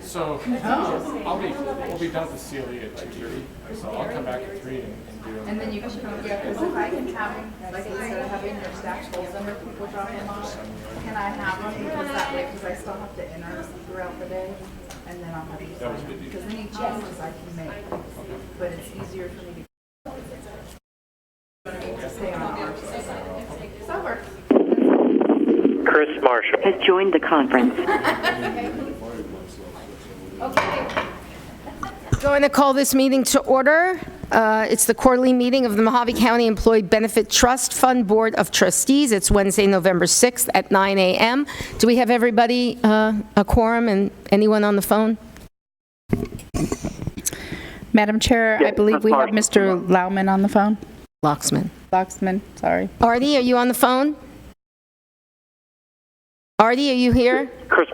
So we'll be done at the CLE at 2:30. So I'll come back at 3 and do them. And then you can come, yeah, because if I can have them, like instead of having your stack full number of people drop them off, can I have them because that way, because I still have to enter throughout the day, and then I'll have you sign them. Because any changes I can make, but it's easier for me to stay on our system. So that works. Chris Marshall has joined the conference. Okay. Going to call this meeting to order. It's the quarterly meeting of the Mohave County Employee Benefit Trust Fund Board of Trustees. It's Wednesday, November 6th at 9 a.m. Do we have everybody, a quorum, and anyone on the phone? Madam Chair, I believe we have Mr. Lauman on the phone. Loxman. Sorry. Artie, are you on the phone? Artie, are you here? Chris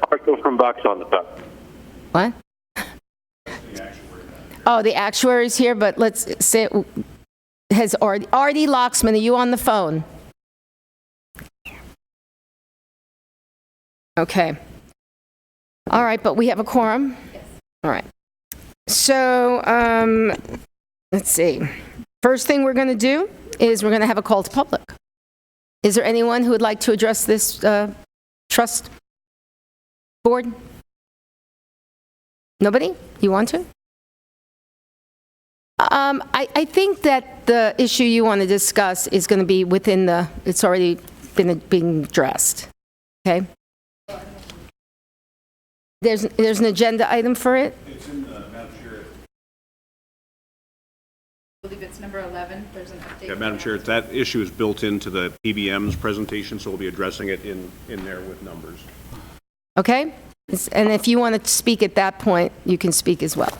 Marshall from Bucks on the phone. What? Oh, the actuary's here, but let's say, has Artie Loxman, are you on the phone? Okay. All right, but we have a quorum? Yes. All right. So, let's see. First thing we're going to do is we're going to have a call to public. Is there anyone who would like to address this trust board? Nobody? You want to? I think that the issue you want to discuss is going to be within the, it's already being addressed. Okay? There's an agenda item for it? It's in the Madam Chair. I believe it's number 11. There's an update. Yeah, Madam Chair, that issue is built into the PBM's presentation, so we'll be addressing it in there with numbers. Okay? And if you want to speak at that point, you can speak as well.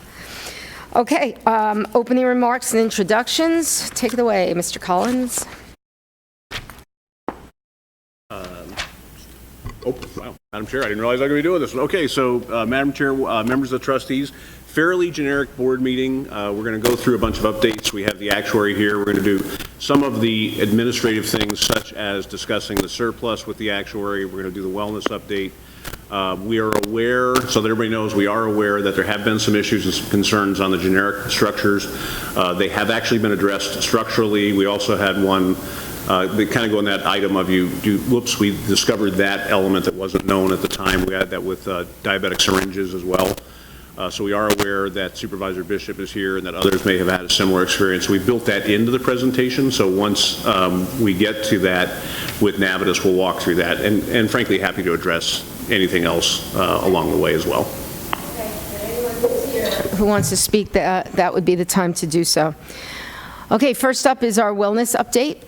Okay, opening remarks and introductions. Take it away, Mr. Collins. Oh, wow. Madam Chair, I didn't realize I was going to be doing this one. Okay, so Madam Chair, members of the trustees, fairly generic board meeting. We're going to go through a bunch of updates. We have the actuary here. We're going to do some of the administrative things, such as discussing the surplus with the actuary. We're going to do the wellness update. We are aware, so that everybody knows, we are aware that there have been some issues and some concerns on the generic structures. They have actually been addressed structurally. We also had one, they kind of go in that item of whoops, we discovered that element that wasn't known at the time. We had that with diabetic syringes as well. So we are aware that Supervisor Bishop is here and that others may have had a similar experience. We built that into the presentation, so once we get to that with Navitas, we'll walk through that, and frankly, happy to address anything else along the way as well. Who wants to speak? That would be the time to do so. Okay, first up is our wellness update.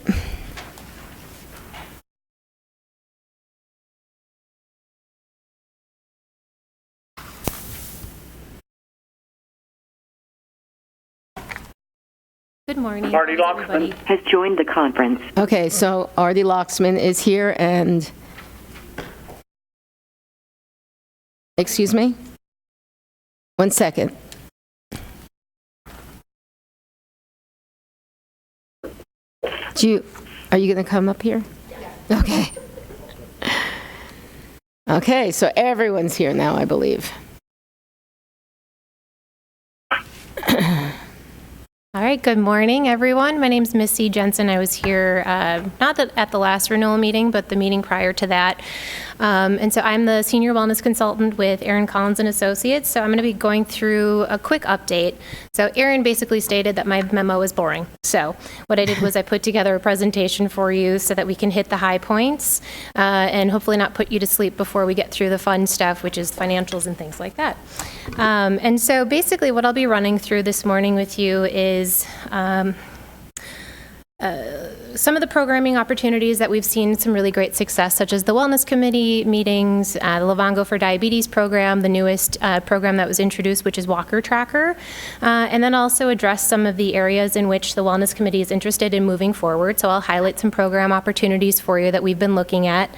Good morning. Artie Loxman Has joined the conference. Okay, so Artie Loxman is here, and excuse me? 1 second. Are you going to come up here? Okay. Okay, so everyone's here now, I believe. All right, good morning, everyone. My name is Missy Jensen. I was here not at the last renewal meeting, but the meeting prior to that. And so I'm the Senior Wellness Consultant with Aaron Collins and Associates. So I'm going to be going through a quick update. So Aaron basically stated that my memo was boring. So what I did was I put together a presentation for you so that we can hit the high points and hopefully not put you to sleep before we get through the fun stuff, which is financials and things like that. And so basically what I'll be running through this morning with you is some of the programming opportunities that we've seen some really great success, such as the Wellness Committee meetings, the Livongo for Diabetes program, the newest program that was introduced, which is Walker Tracker, and then also address some of the areas in which the Wellness Committee is interested in moving forward. So I'll highlight some program opportunities for you that we've been looking at.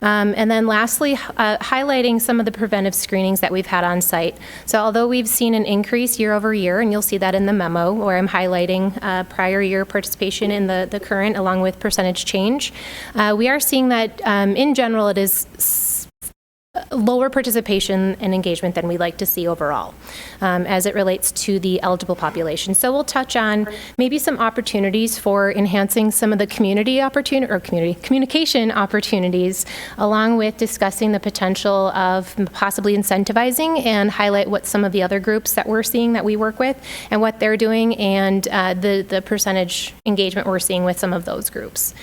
And then lastly, highlighting some of the preventive screenings that we've had on site. So although we've seen an increase year over year, and you'll see that in the memo where I'm highlighting prior year participation in the current along with percentage change, we are seeing that in general it is lower participation and engagement than we like to see overall as it relates to the eligible population. So we'll touch on maybe some opportunities for enhancing some of the communication opportunities, along with discussing the potential of possibly incentivizing and highlight what some of the other groups that we're seeing that we work with and what they're doing, and the percentage engagement we're seeing with some of those groups.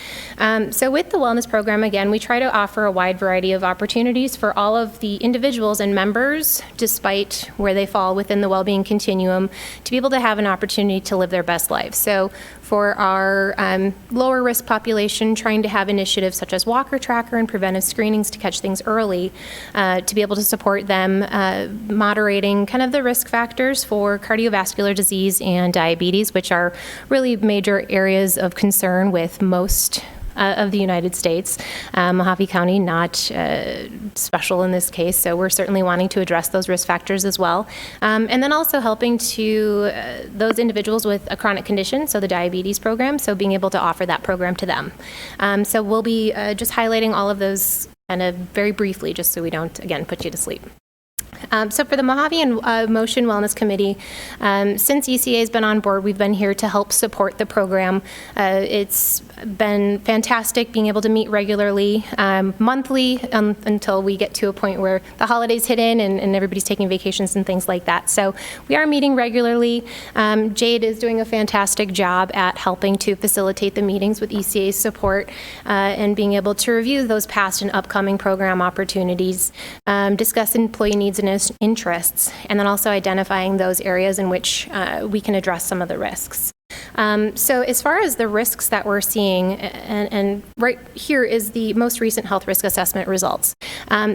So with the wellness program, again, we try to offer a wide variety of opportunities for all of the individuals and members, despite where they fall within the well-being continuum, to be able to have an opportunity to live their best lives. So for our lower risk population, trying to have initiatives such as walker tracker and preventive screenings to catch things early, to be able to support them, moderating kind of the risk factors for cardiovascular disease and diabetes, which are really major areas of concern with most of the United States. Mohave County not special in this case, so we're certainly wanting to address those risk factors as well. And then also helping to those individuals with a chronic condition, so the diabetes program, so being able to offer that program to them. So we'll be just highlighting all of those kind of very briefly, just so we don't, again, put you to sleep. So for the Mohave and Motion Wellness Committee, since ECA has been on board, we've been here to help support the program. It's been fantastic being able to meet regularly, monthly, until we get to a point where the holidays hit in and everybody's taking vacations and things like that. So we are meeting regularly. Jade is doing a fantastic job at helping to facilitate the meetings with ECA's support, and being able to review those past and upcoming program opportunities, discuss employee needs and interests, and then also identifying those areas in which we can address some of the risks. So as far as the risks that we're seeing, and right here is the most recent health risk assessment results.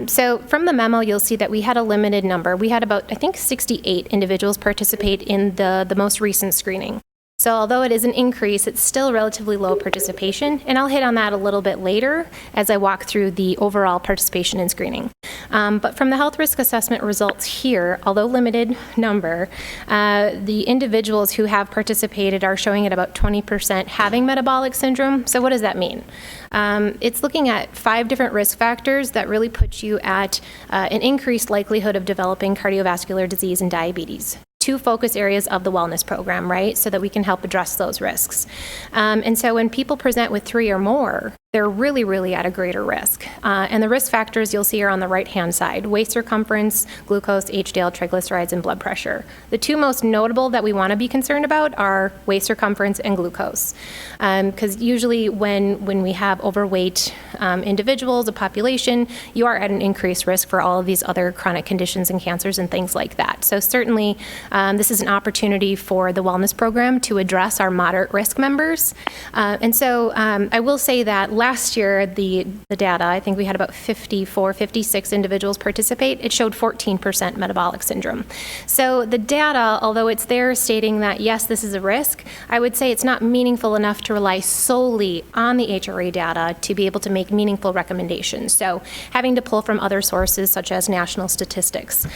So from the memo, you'll see that we had a limited number. We had about, I think, 68 individuals participate in the most recent screening. So although it is an increase, it's still relatively low participation, and I'll hit on that a little bit later as I walk through the overall participation in screening. But from the health risk assessment results here, although limited number, the individuals who have participated are showing at about 20% having metabolic syndrome. So what does that mean? It's looking at 5 different risk factors that really put you at an increased likelihood of developing cardiovascular disease and diabetes. 2 focus areas of the wellness program, right? So that we can help address those risks. And so when people present with 3 or more, they're really, really at a greater risk. And the risk factors you'll see are on the right-hand side: waist circumference, glucose, HDL, triglycerides, and blood pressure. The 2 most notable that we want to be concerned about are waist circumference and glucose. Because usually when we have overweight individuals, a population, you are at an increased risk for all of these other chronic conditions and cancers and things like that. So certainly this is an opportunity for the wellness program to address our moderate risk members. And so I will say that last year, the data, I think we had about 56 individuals participate. It showed 14% metabolic syndrome. So the data, although it's there stating that, yes, this is a risk, I would say it's not meaningful enough to rely solely on the HRA data to be able to make meaningful recommendations. So having to pull from other sources such as national statistics.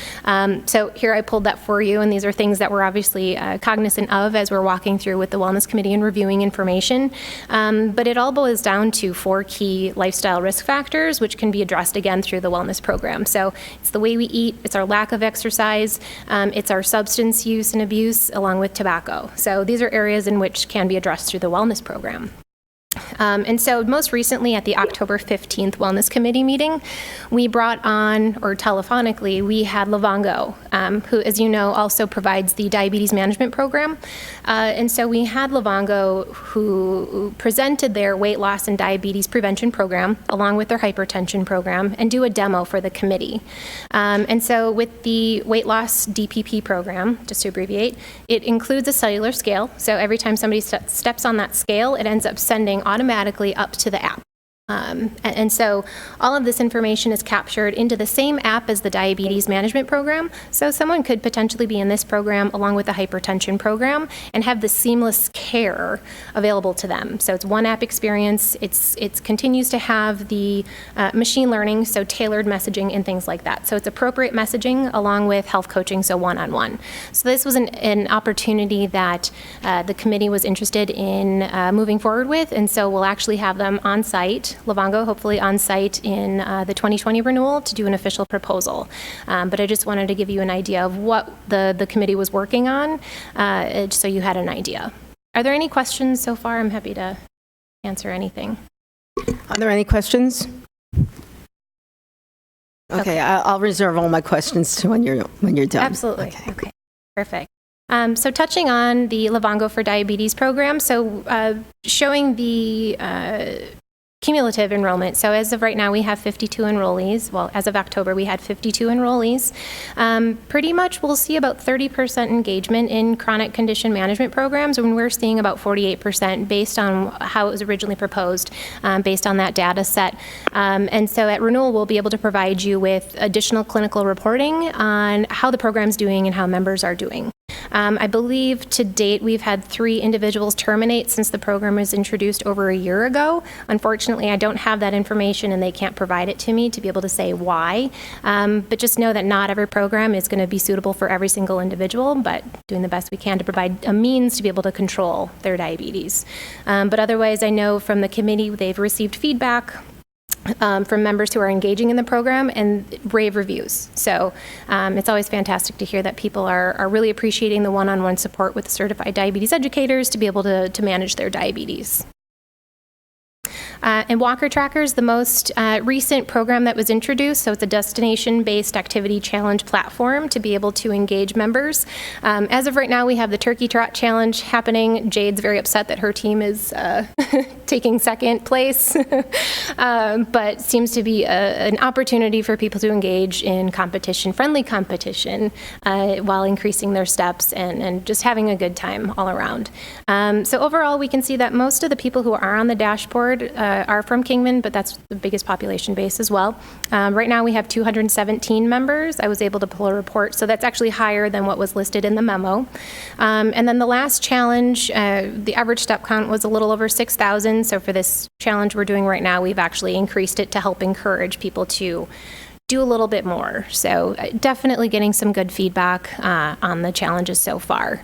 So here I pulled that for you, and these are things that we're obviously cognizant of as we're walking through with the Wellness Committee and reviewing information. But it all boils down to 4 key lifestyle risk factors, which can be addressed again through the wellness program. So it's the way we eat, it's our lack of exercise, it's our substance use and abuse, along with tobacco. So these are areas in which can be addressed through the wellness program. And so most recently at the October 15th Wellness Committee meeting, we brought on, or telephonically, we had Livongo, who, as you know, also provides the diabetes management program. And so we had Livongo, who presented their weight loss and diabetes prevention program along with their hypertension program, and do a demo for the committee. And so with the weight loss DPP program, just to abbreviate, it includes a cellular scale. So every time somebody steps on that scale, it ends up sending automatically up to the app. And so all of this information is captured into the same app as the diabetes management program. So someone could potentially be in this program along with the hypertension program and have the seamless care available to them. So it's one app experience. It continues to have the machine learning, so tailored messaging and things like that. So it's appropriate messaging along with health coaching, so one-on-one. So this was an opportunity that the committee was interested in moving forward with, and so we'll actually have them on site at Livongo, hopefully on site in the 2020 renewal to do an official proposal. But I just wanted to give you an idea of what the committee was working on, so you had an idea. Are there any questions so far? I'm happy to answer anything. Are there any questions? Okay, I'll reserve all my questions to when you're done. Absolutely. Okay. Perfect. So touching on the Livongo for Diabetes program, so showing the cumulative enrollment. So as of right now, we have 52 enrollees. Well, as of October, we had 52 enrollees. Pretty much we'll see about 30% engagement in chronic condition management programs, when we're seeing about 48% based on how it was originally proposed, based on that data set. And so at renewal, we'll be able to provide you with additional clinical reporting on how the program's doing and how members are doing. I believe to date we've had 3 individuals terminate since the program was introduced over a year ago. Unfortunately, I don't have that information and they can't provide it to me to be able to say why. But just know that not every program is going to be suitable for every single individual, but doing the best we can to provide a means to be able to control their diabetes. But otherwise, I know from the committee they've received feedback from members who are engaging in the program and rave reviews. So it's always fantastic to hear that people are really appreciating the one-on-one support with certified diabetes educators to be able to manage their diabetes. And Walker Tracker is the most recent program that was introduced. So it's a destination-based activity challenge platform to be able to engage members. As of right now, we have the Turkey Trot Challenge happening. Jade's very upset that her team is taking second place, but seems to be an opportunity for people to engage in competition, friendly competition, while increasing their steps and just having a good time all around. So overall, we can see that most of the people who are on the dashboard are from Kingman, but that's the biggest population base as well. Right now we have 217 members. I was able to pull a report, so that's actually higher than what was listed in the memo. And then the last challenge, the average step count was a little over 6,000. So for this challenge we're doing right now, we've actually increased it to help encourage people to do a little bit more. So definitely getting some good feedback on the challenges so far.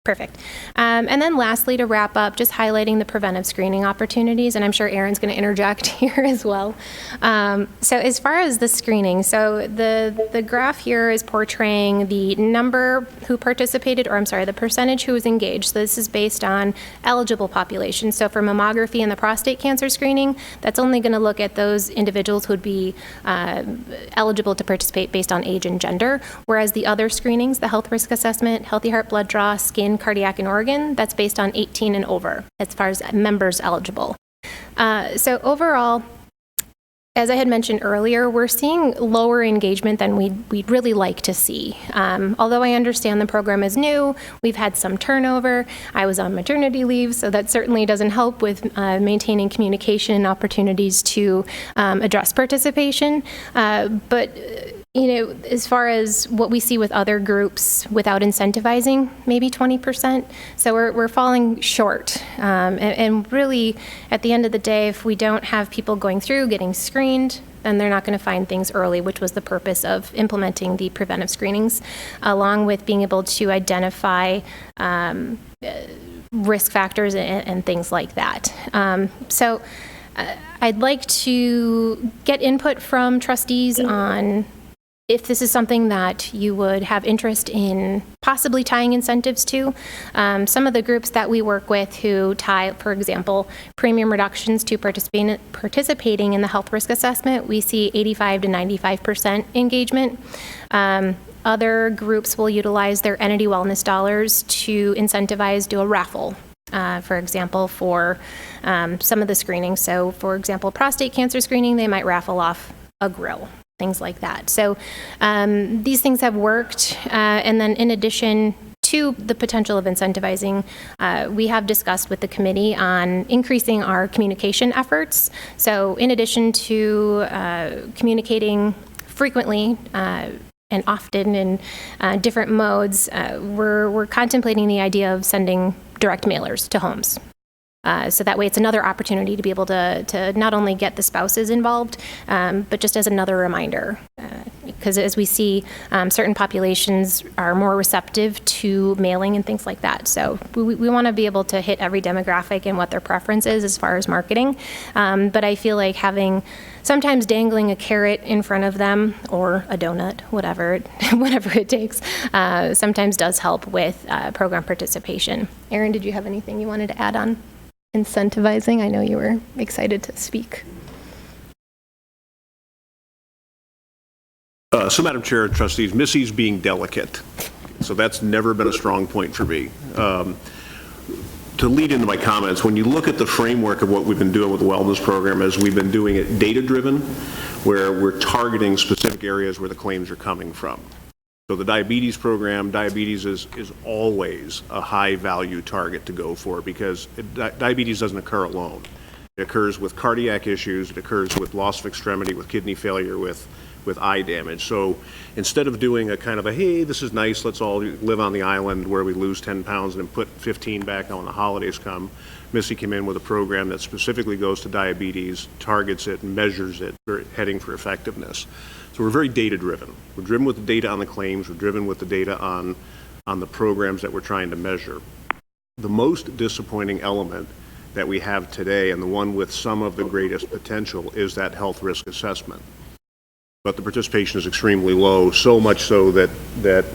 Perfect. And then lastly, to wrap up, just highlighting the preventive screening opportunities, and I'm sure Erin's going to interject here as well. So as far as the screening, so the graph here is portraying the number who participated, or I'm sorry, the percentage who was engaged. So this is based on eligible population. So for mammography and the prostate cancer screening, that's only going to look at those individuals who would be eligible to participate based on age and gender, whereas the other screenings, the health risk assessment, healthy heart blood draw, skin, cardiac, and organ, that's based on 18 and over as far as members eligible. So overall, as I had mentioned earlier, we're seeing lower engagement than we'd really like to see. Although I understand the program is new, we've had some turnover. I was on maternity leave, so that certainly doesn't help with maintaining communication and opportunities to address participation. But you know, as far as what we see with other groups without incentivizing, maybe 20%. So we're falling short. And really, at the end of the day, if we don't have people going through, getting screened, then they're not going to find things early, which was the purpose of implementing the preventive screenings, along with being able to identify risk factors and things like that. So I'd like to get input from trustees on if this is something that you would have interest in possibly tying incentives to. Some of the groups that we work with who tie, for example, premium reductions to participating in the health risk assessment, we see 85 to 95% engagement. Other groups will utilize their entity wellness dollars to incentivize, do a raffle. For example, for some of the screenings. So, for example, prostate cancer screening, they might raffle off a grill. Things like that. So these things have worked. And then in addition to the potential of incentivizing, we have discussed with the committee on increasing our communication efforts. So in addition to communicating frequently and often in different modes, we're contemplating the idea of sending direct mailers to homes. So that way it's another opportunity to be able to not only get the spouses involved, but just as another reminder. because as we see, certain populations are more receptive to mailing and things like that. So we want to be able to hit every demographic and what their preference is as far as marketing. But I feel like sometimes dangling a carrot in front of them, or a donut, whatever it takes, sometimes does help with program participation. Erin, did you have anything you wanted to add on incentivizing? I know you were excited to speak. So, Madam Chair and trustees, Missy's being delicate. So that's never been a strong point for me. To lead into my comments, when you look at the framework of what we've been doing with the wellness program, is we've been doing it data-driven, where we're targeting specific areas where the claims are coming from. So the diabetes program, diabetes is always a high-value target to go for, because diabetes doesn't occur alone. It occurs with cardiac issues, it occurs with loss of extremity, with kidney failure, with eye damage. So instead of doing a kind of a, hey, this is nice, let's all live on the island where we lose 10 pounds and then put 15 back on when the holidays come, Missy came in with a program that specifically goes to diabetes, targets it, measures it, heading for effectiveness. So we're very data-driven. We're driven with the data on the claims, we're driven with the data on the programs that we're trying to measure. The most disappointing element that we have today, and the one with some of the greatest potential, is that health risk assessment. But the participation is extremely low, so much so that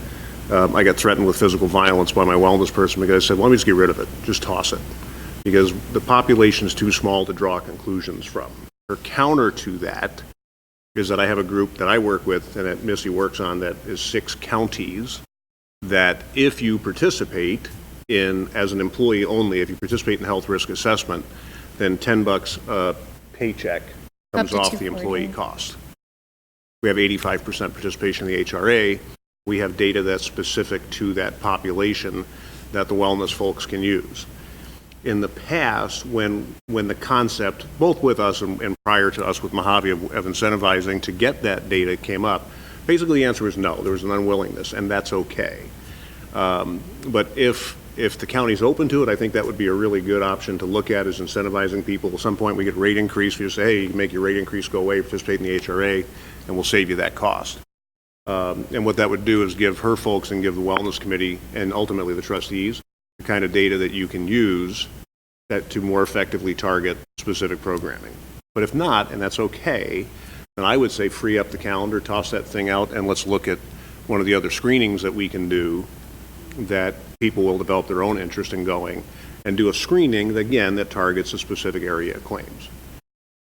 I got threatened with physical violence by my wellness person because I said, well, let me just get rid of it, just toss it, because the population is too small to draw conclusions from. Her counter to that is that I have a group that I work with and that Missy works on that is 6 counties, that if you participate in, as an employee only, if you participate in health risk assessment, then $10 a paycheck comes off the employee cost. We have 85% participation in the HRA. We have data that's specific to that population that the wellness folks can use. In the past, when the concept, both with us and prior to us with Mohave of incentivizing to get that data came up, basically the answer was no. There was an unwillingness, and that's okay. But if the county's open to it, I think that would be a really good option to look at, is incentivizing people. At some point, we get rate increase. We just say, hey, you can make your rate increase go away, participate in the HRA, and we'll save you that cost. And what that would do is give her folks and give the wellness committee and ultimately the trustees the kind of data that you can use to more effectively target specific programming. But if not, and that's okay, then I would say free up the calendar, toss that thing out, and let's look at one of the other screenings that we can do that people will develop their own interest in going, and do a screening, again, that targets a specific area of claims.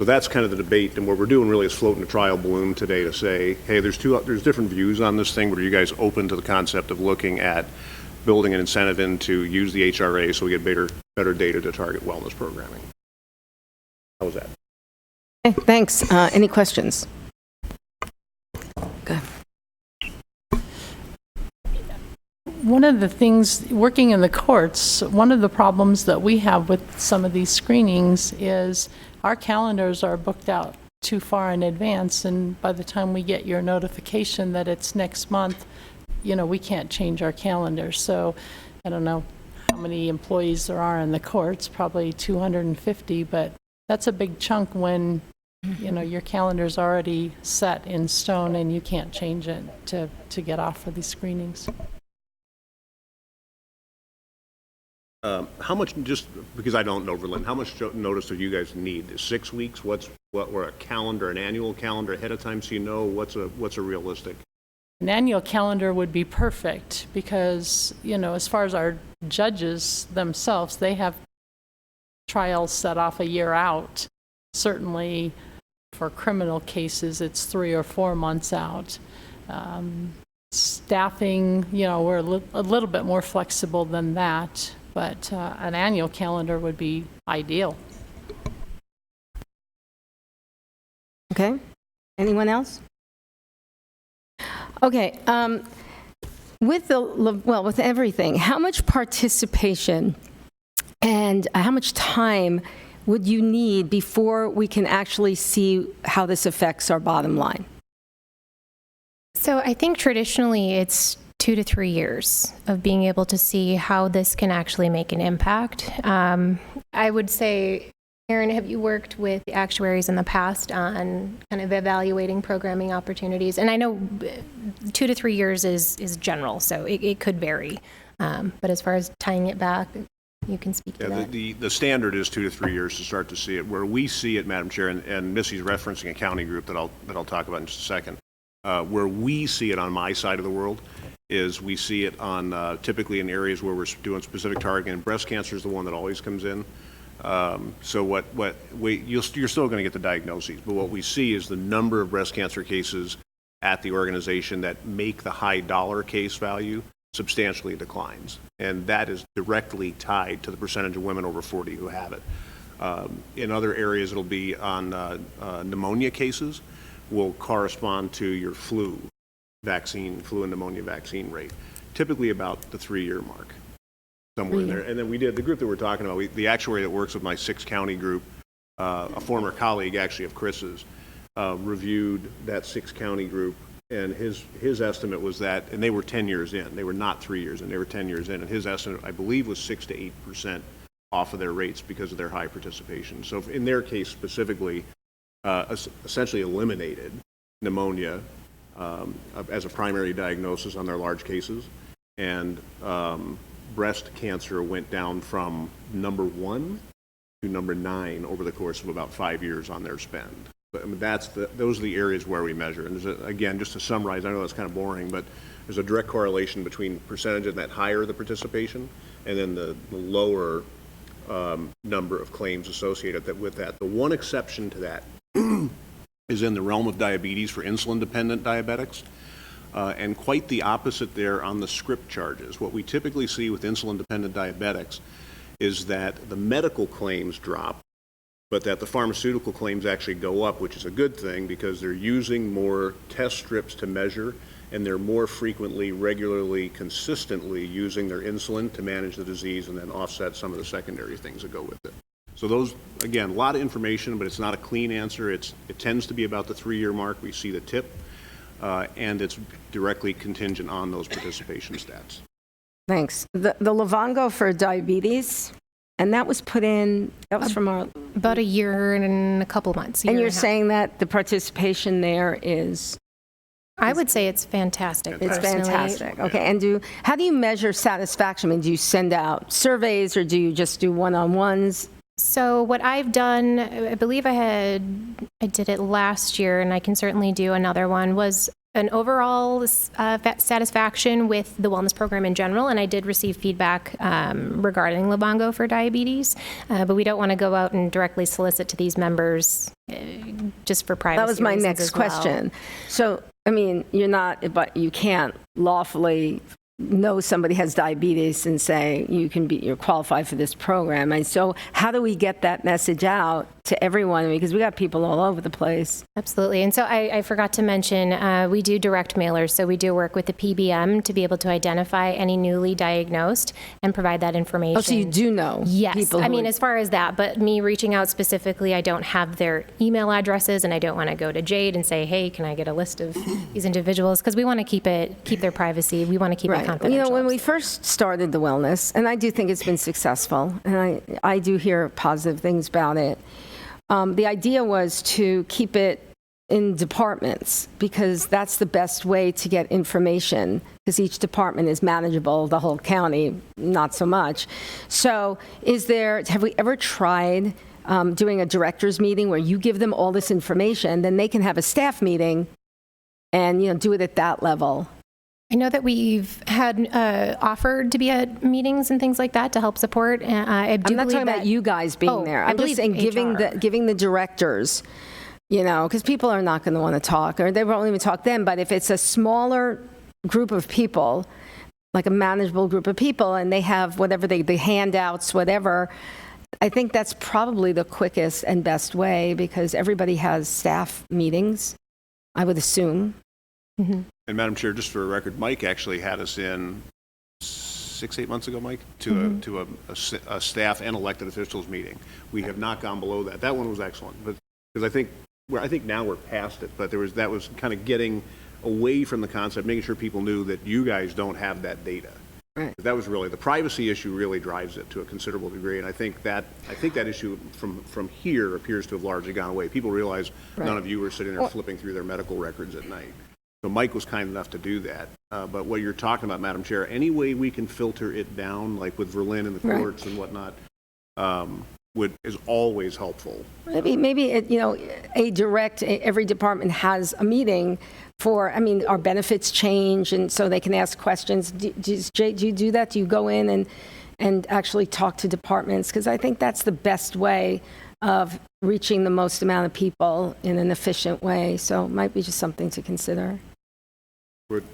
So that's kind of the debate, and what we're doing really is floating a trial balloon today to say, hey, there's different views on this thing, but are you guys open to the concept of looking at building an incentive in to use the HRA so we get better data to target wellness programming? How was that? Okay, thanks. Any questions? Okay. One of the things, working in the courts, one of the problems that we have with some of these screenings is our calendars are booked out too far in advance, and by the time we get your notification that it's next month, we can't change our calendar. So I don't know how many employees there are in the courts, probably 250, but that's a big chunk when your calendar's already set in stone and you can't change it to get off of these screenings. How much, just because I don't know, Verlin, how much notice do you guys need? Is 6 weeks? What a calendar, an annual calendar ahead of time, so you know what's a realistic? An annual calendar would be perfect because, as far as our judges themselves, they have trials set off a year out. Certainly for criminal cases, it's 3 or 4 months out. Staffing, we're a little bit more flexible than that. But an annual calendar would be ideal. Okay. Anyone else? Okay. With everything, how much participation and how much time would you need before we can actually see how this affects our bottom line? So I think traditionally it's 2 to 3 years of being able to see how this can actually make an impact. I would say Aaron, have you worked with the actuaries in the past on kind of evaluating programming opportunities? And I know 2 to 3 years is general, so it could vary. But as far as tying it back, you can speak to that. The standard is 2 to 3 years to start to see it. Where we see it, Madam Chair, and Missy's referencing a county group that I'll talk about in just a second. Where we see it on my side of the world is we see it on typically in areas where we're doing specific targeting. And breast cancer is the one that always comes in. So you're still going to get the diagnoses, but what we see is the number of breast cancer cases at the organization that make the high dollar case value substantially declines. And that is directly tied to the percentage of women over 40 who have it. In other areas, it'll be on pneumonia cases will correspond to your flu and pneumonia vaccine rate, typically about the 3-year mark. Somewhere in there. And then we did, the group that we're talking about, the actuary that works with my 6-county group, a former colleague actually of Chris's, reviewed that 6-county group, and his estimate was that, and they were 10 years in, they were not 3 years in, they were 10 years in, and his estimate, I believe, was 6 to 8% off of their rates because of their high participation. So in their case specifically, essentially eliminated pneumonia as a primary diagnosis on their large cases, and breast cancer went down from number 1 to number 9 over the course of about 5 years on their spend. But I mean, those are the areas where we measure. And again, just to summarize, I know that's kind of boring, but there's a direct correlation between percentage and that higher the participation, and then the lower number of claims associated with that. The one exception to that is in the realm of diabetes for insulin-dependent diabetics. And quite the opposite there on the script charges. What we typically see with insulin-dependent diabetics is that the medical claims drop, but that the pharmaceutical claims actually go up, which is a good thing because they're using more test strips to measure, and they're more frequently, regularly, consistently using their insulin to manage the disease and then offset some of the secondary things that go with it. So those, again, a lot of information, but it's not a clean answer. It tends to be about the 3-year mark. We see the tip. And it's directly contingent on those participation stats. Thanks. The Livongo for diabetes, and that was put in, that was from our... About a year and a couple months. And you're saying that the participation there is... I would say it's fantastic. It's personally. fantastic. Okay. And how do you measure satisfaction? I mean, do you send out surveys or do you just do one-on-ones? So what I've done, I believe I did it last year, and I can certainly do another one, was an overall satisfaction with the wellness program in general, and I did receive feedback regarding Livongo for diabetes, but we don't want to go out and directly solicit to these members just for privacy. That was my reasons next as well. question. So, I mean, but you can't lawfully know somebody has diabetes and say you're qualified for this program. And so how do we get that message out to everyone? Because we got people all over the place. Absolutely. And so I forgot to mention, we do direct mailers. So we do work with the PBM to be able to identify any newly diagnosed and provide that information. Oh, so you do know? Yes. People I mean, as far as that, but me reaching out specifically, I don't have their email addresses, and I don't want to go to Jade and say, hey, can I get a list of these individuals? Because we want to keep their privacy. We want to keep it confidential. You know, when we first started the wellness, and I do think it's been successful, and I do hear positive things about it, the idea was to keep it in departments because that's the best way to get information because each department is manageable, the whole county, not so much. So have we ever tried doing a director's meeting where you give them all this information, then they can have a staff meeting and, do it at that level? I know that we've had offered to be at meetings and things like that to help support. I'm not talking about you guys being there. I'm just saying giving the directors, because people are not going to want to talk, or they won't even talk then. But if it's a smaller group of people, like a manageable group of people, and they have whatever the handouts, whatever, I think that's probably the quickest and best way because everybody has staff meetings, I would assume. Mm-hmm. And Madam Chair, just for a record, Mike actually had us in 6-8 months ago, Mike, to a staff and elected officials meeting. We have not gone below that. That one was excellent, but because I think now we're past it. But that was kind of getting away from the concept, making sure people knew that you guys don't have that data. Right. That was really, the privacy issue really drives it to a considerable degree, and I think that issue from here appears to have largely gone away. People realize none of you were sitting there flipping through their medical records at night. So Mike was kind enough to do that. But what you're talking about, Madam Chair, any way we can filter it down, like with Verlin and the courts and whatnot, is always helpful. Maybe every department has a meeting for, our benefits change, and so they can ask questions. Jay, do you do that? Do you go in and actually talk to departments? Because I think that's the best way of reaching the most amount of people in an efficient way. So it might be just something to consider.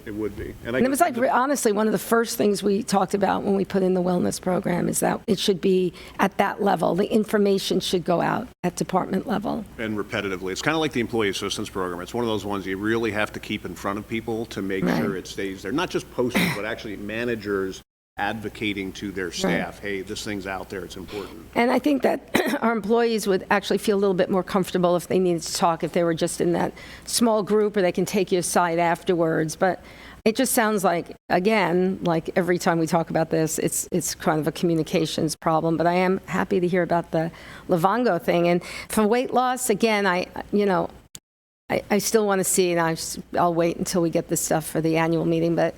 It would be. And it was like, honestly, one of the first things we talked about when we put in the wellness program is that it should be at that level. The information should go out at department level. And repetitively. It's kind of like the employee assistance program. It's one of those ones you really have to keep in front of people to make sure it stays there. Not just posted, but actually managers advocating to their staff, hey, this thing's out there, it's important. And I think that our employees would actually feel a little bit more comfortable if they needed to talk, if they were just in that small group, or they can take you aside afterwards. But it just sounds like, again, like every time we talk about this, it's kind of a communications problem. But I am happy to hear about the Livongo thing. And for weight loss, again, I still want to see, and I'll wait until we get this stuff for the annual meeting, but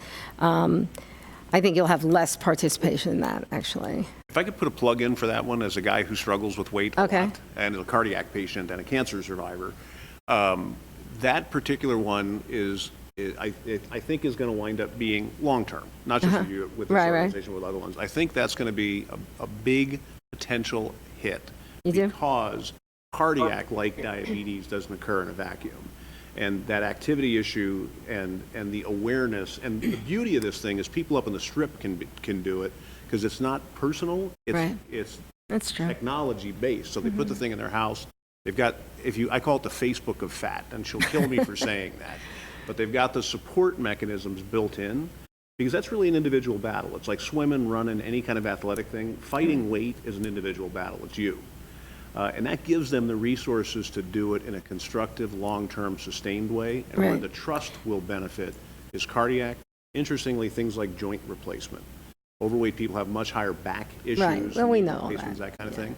I think you'll have less participation in that, actually. If I could put a plug in for that one as a guy who struggles with weight a lot, and is a cardiac patient and a cancer survivor, that particular one I think is going to wind up being long-term, not just for you with this organization, with other ones. I think that's going to be a big potential hit because cardiac, like diabetes, doesn't occur in a vacuum. And that activity issue and the awareness, and the beauty of this thing is people up in the Strip can do it because it's not personal, it's That's true. technology based. So they put the thing in their house. They've got, I call it the Facebook of fat, and she'll kill me for saying that. But they've got the support mechanisms built in, because that's really an individual battle. It's like swimming, running, any kind of athletic thing. Fighting weight is an individual battle. It's you. And that gives them the resources to do it in a constructive, long-term, sustained way. And where the trust will benefit is cardiac. Interestingly, things like joint replacement. Overweight people have much higher back issues. Right. Well, we know all that kind of thing.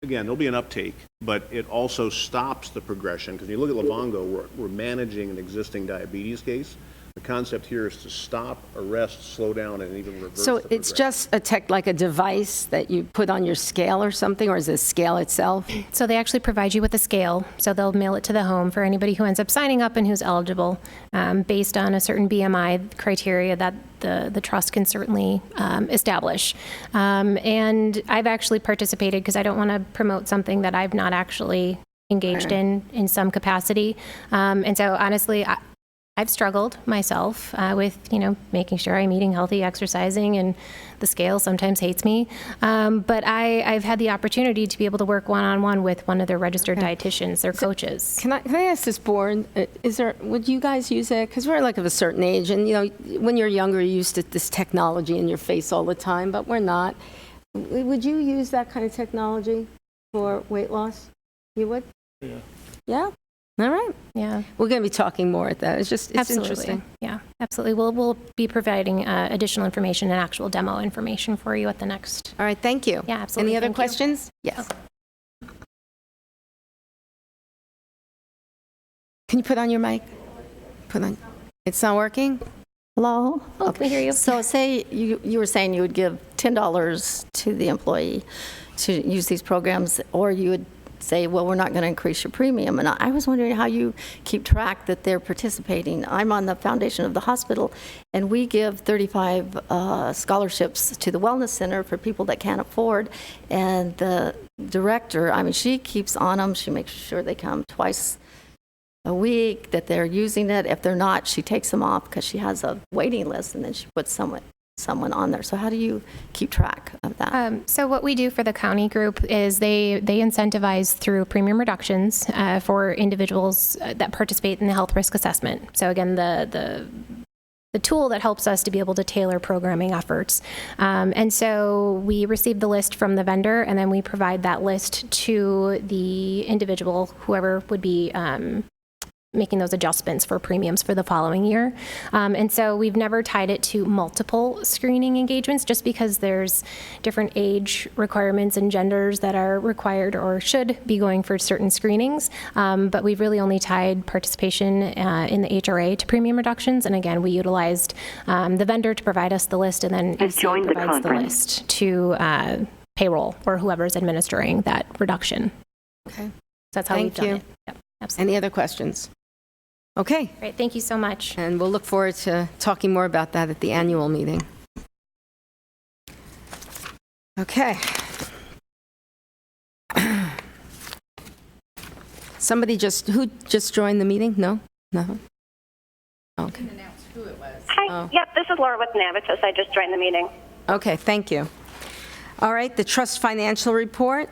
Again, there'll be an uptake, but it also stops the progression. Because you look at Livongo, we're managing an existing diabetes case. The concept here is to stop, arrest, slow down, and even reverse. So it's just like a device that you put on your scale or something, or is it a scale itself? So they actually provide you with a scale. So they'll mail it to the home for anybody who ends up signing up and who's eligible, based on a certain BMI criteria that the trust can certainly establish. And I've actually participated because I don't want to promote something that I've not actually engaged in some capacity. And so honestly, I've struggled myself with, making sure I'm eating healthy, exercising, and the scale sometimes hates me. But I've had the opportunity to be able to work one-on-one with one of their registered dietitians, their coaches. Can I ask this board, would you guys use it? Because we're like of a certain age, and when you're younger, you're used to this technology in your face all the time, but we're not. Would you use that kind of technology for weight loss? You would? Yeah. Yeah? All right. Yeah. We're going to be talking more at that. It's interesting. Yeah, absolutely. We'll be providing additional information and actual demo information for you at the next. All right. Thank you. Yeah, absolutely. Any other questions? Yes. Can you put on your mic? It's not working? Hello? Oh, we hear you. So say you were saying you would give $10 to the employee to use these programs, or you would say, well, we're not going to increase your premium. And I was wondering how you keep track that they're participating. I'm on the foundation of the hospital, and we give 35 scholarships to the Wellness Center for people that can't afford. And the director, she keeps on them. She makes sure they come twice a week, that they're using it. If they're not, she takes them off because she has a waiting list, and then she puts someone on there. So how do you keep track of that? So what we do for the county group is they incentivize through premium reductions for individuals that participate in the health risk assessment. So again, the tool that helps us to be able to tailor programming efforts. And so we receive the list from the vendor, and then we provide that list to the individual, whoever would be making those adjustments for premiums for the following year. And so we've never tied it to multiple screening engagements just because there's different age requirements and genders that are required or should be going for certain screenings. But we've really only tied participation in the HRA to premium reductions. And again, we utilized the vendor to provide us the list, and then ECA provides the list to payroll or whoever's administering that reduction. Okay. So that's how we've done it. Yep, absolutely. Any other questions? Okay. Great, thank you so much. And we'll look forward to talking more about that at the annual meeting. Okay. Who just joined the meeting? No? No? Okay. Hi, yep, this is Laura with Navitas. I just joined the meeting. Okay, thank you. All right, the trust financial report.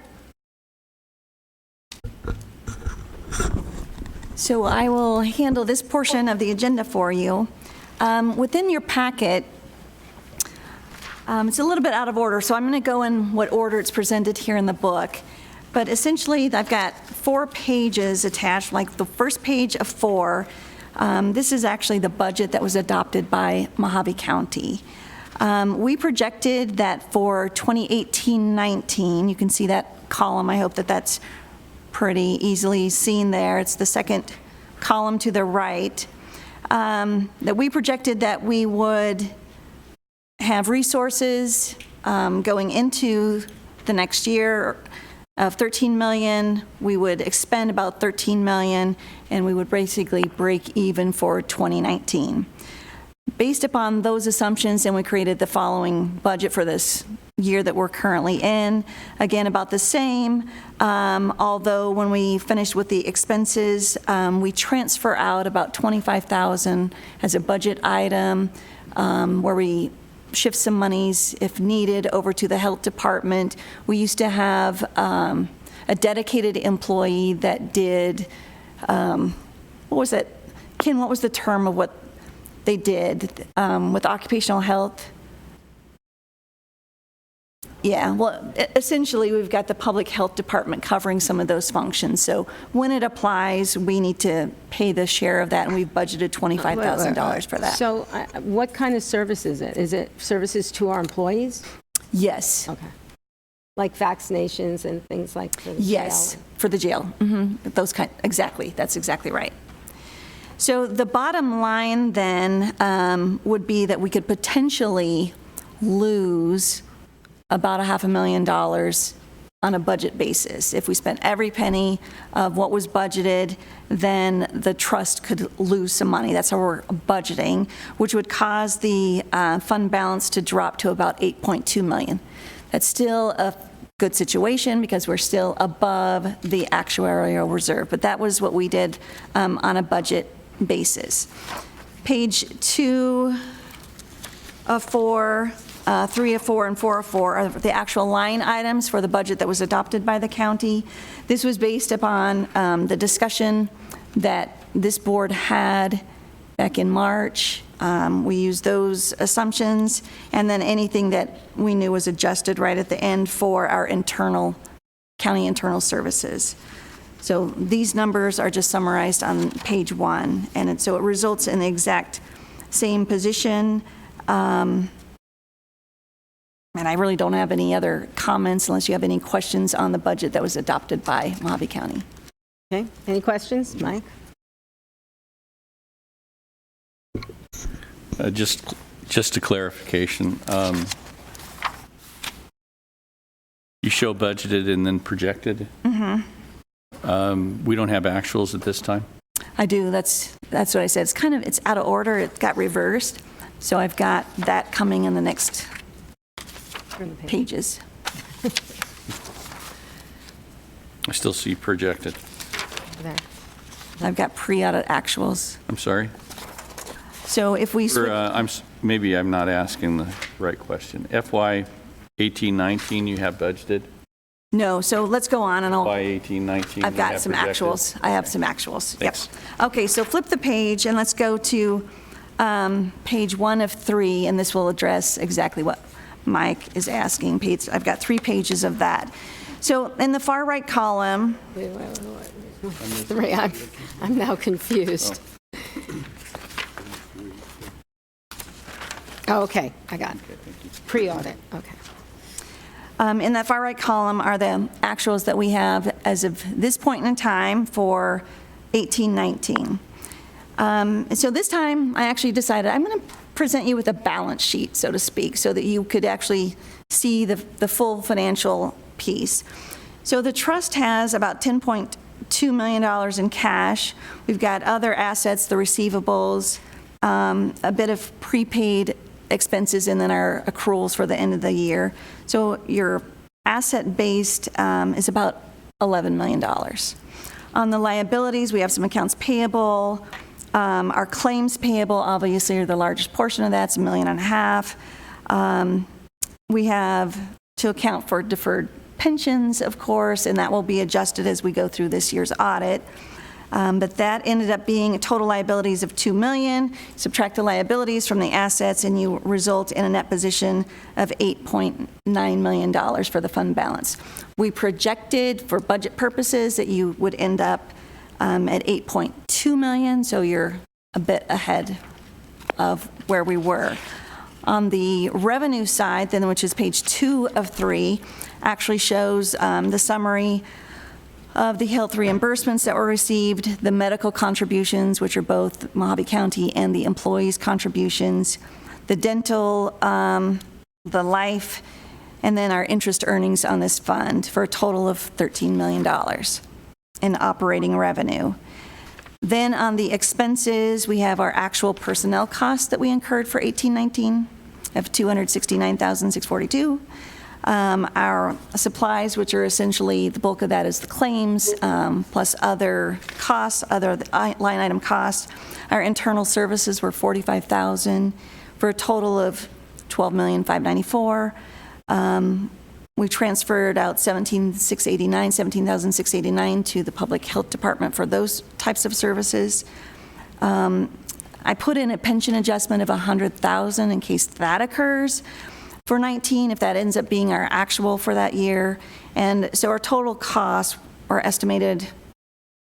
So I will handle this portion of the agenda for you. Within your packet, it's a little bit out of order, so I'm going to go in what order it's presented here in the book. But essentially, I've got 4 pages attached, like the first page of 4. This is actually the budget that was adopted by Mohave County. We projected that for 2018-19, you can see that column. I hope that that's pretty easily seen there. It's the second column to the right. That we projected that we would have resources going into the next year of $13 million. We would expend about $13 million, and we would basically break even for 2019. Based upon those assumptions, and we created the following budget for this year that we're currently in. Again, about the same, although when we finished with the expenses, we transfer out about $25,000 as a budget item, where we shift some monies, if needed, over to the health department. We used to have a dedicated employee that did, what was that? Ken, what was the term of what they did with occupational health? Yeah, well, essentially, we've got the public health department covering some of those functions. So when it applies, we need to pay the share of that, and we've budgeted $25,000 for that. So what kind of service is it? Is it services to our employees? Yes. Okay. Like vaccinations and things like for the Yes, jail? for the jail. Those kind, exactly. That's exactly right. So the bottom line then would be that we could potentially lose about $500,000 on a budget basis. If we spent every penny of what was budgeted, then the trust could lose some money. That's how we're budgeting, which would cause the fund balance to drop to about $8.2 million. That's still a good situation because we're still above the actuarial reserve, but that was what we did on a budget basis. Page 2 of 4, 3 of 4, and 4 of 4 are the actual line items for the budget that was adopted by the county. This was based upon the discussion that this board had back in March. We used those assumptions, and then anything that we knew was adjusted right at the end for our county internal services. So these numbers are just summarized on page 1, and so it results in the exact same position. And I really don't have any other comments unless you have any questions on the budget that was adopted by Mohave County. Okay, any questions, Mike? Just a clarification. You show budgeted and then projected? We don't have actuals at this time? I do, that's what I said. It's out of order, it got reversed. So I've got that coming in the next pages. I still see projected. There. I've got pre-audit actuals. I'm sorry? So if we maybe I'm not asking the right question. FY 18-19 you have budgeted? No, so let's go on and FY 18-19 I've got some projected? actuals. I have some actuals. Thanks. Yep. Okay, so flip the page and let's go to page 1 of 3, and this will address exactly what Mike is asking. I've got 3 pages of that. So in the far right column, Wait. Sorry, I'm now confused. Oh, okay, I got it. Pre-audit, okay. in that far right column are the actuals that we have as of this point in time for 18-19. So this time, I actually decided I'm going to present you with a balance sheet, so to speak, so that you could actually see the full financial piece. So the trust has about $10.2 million in cash. We've got other assets, the receivables, a bit of prepaid expenses, and then our accruals for the end of the year. So your asset-based is about $11 million. On the liabilities, we have some accounts payable. Our claims payable, obviously, are the largest portion of that. It's $1.5 million. We have to account for deferred pensions, of course, and that will be adjusted as we go through this year's audit. But that ended up being total liabilities of $2 million. Subtract the liabilities from the assets, and you result in a net position of $8.9 million for the fund balance. We projected, for budget purposes, that you would end up at $8.2 million, so you're a bit ahead of where we were. On the revenue side, then, which is page 2 of 3, actually shows the summary of the health reimbursements that were received, the medical contributions, which are both Mohave County, and the employees' contributions, the dental, the life, and then our interest earnings on this fund for a total of $13 million in operating revenue. Then on the expenses, we have our actual personnel costs that we incurred for 18-19 of $269,642. Our supplies, which are essentially, the bulk of that is the claims, plus other costs, other line item costs. Our internal services were $45,000 for a total of $12,594,000. We transferred out $17,689 to the Public Health Department for those types of services. I put in a pension adjustment of $100,000 in case that occurs for 19, if that ends up being our actual for that year. And so our total costs, our estimated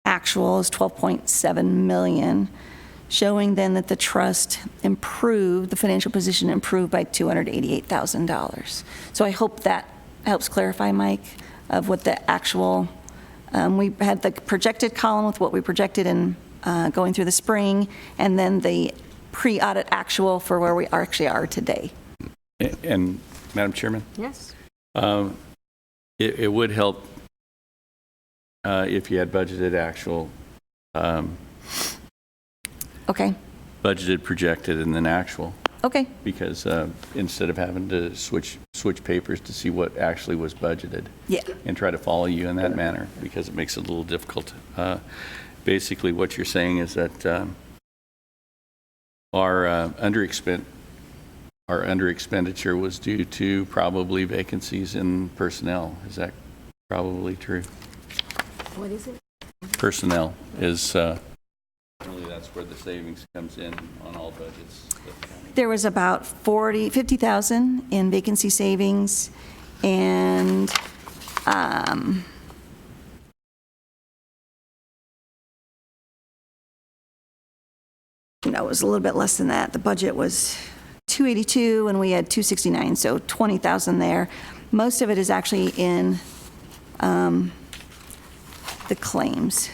actual, is $12.7 million, showing then that the trust improved, the financial position improved by $288,000. So I hope that helps clarify, Mike, of what the actual, we had the projected column with what we projected in going through the spring, and then the pre-audit actual for where we actually are today. And Madam Chairman? Yes. It would help if you had budgeted actual. Okay. Budgeted, projected, and then actual. Okay. Because instead of having to switch papers to see what actually was budgeted. Yeah. And try to follow you in that manner, because it makes it a little difficult. Basically, what you're saying is that our under expenditure was due to probably vacancies in personnel. Is that probably true? What is it? Personnel is, really that's where the savings comes in on all budgets. There was about $50,000 in vacancy savings, and no, it was a little bit less than that. The budget was $282 and we had $269, so $20,000 there. Most of it is actually in the claims.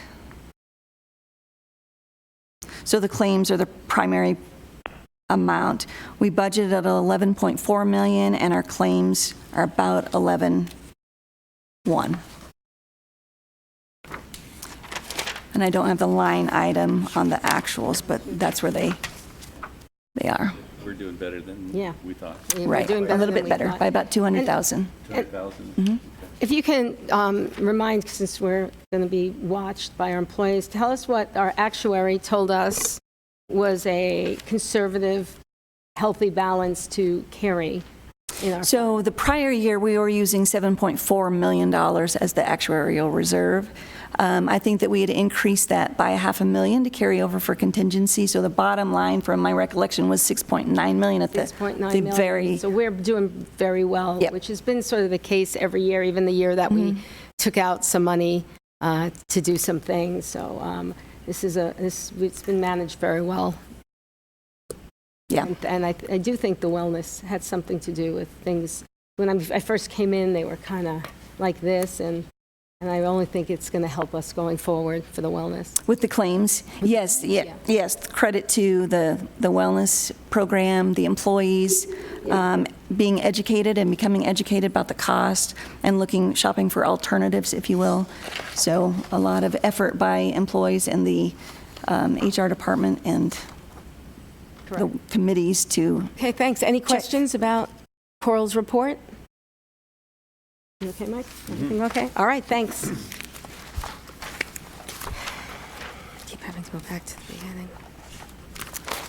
So the claims are the primary amount. We budgeted at $11.4 million, and our claims are about $11.1. And I don't have the line item on the actuals, but that's where they are. We're doing better than we thought. Yeah, Right, a little bit better, by about $200,000. 200,000? If you can remind, since we're going to be watched by our employees, tell us what our actuary told us was a conservative, healthy balance to carry So the prior year, we were using $7.4 million as the actuarial reserve. I think that we had increased that by $500,000 to carry over for contingency. So the bottom line, from my recollection, was $6.9 million at the very. So we're doing very well, Yep. which has been sort of the case every year, even the year that we took out some money to do some things. So it's been managed very well. Yeah. And I do think the wellness had something to do with things. When I first came in, they were kind of like this, and I only think it's going to help us going forward for the wellness. With the claims, yes, yes. Credit to the wellness program, the employees being educated and becoming educated about the cost and shopping for alternatives, if you will. So a lot of effort by employees in the HR department and the committees to. Okay, thanks. Any questions about Coral's report? You okay, Mike? Everything okay? All right, thanks. Keep having to go back to the beginning.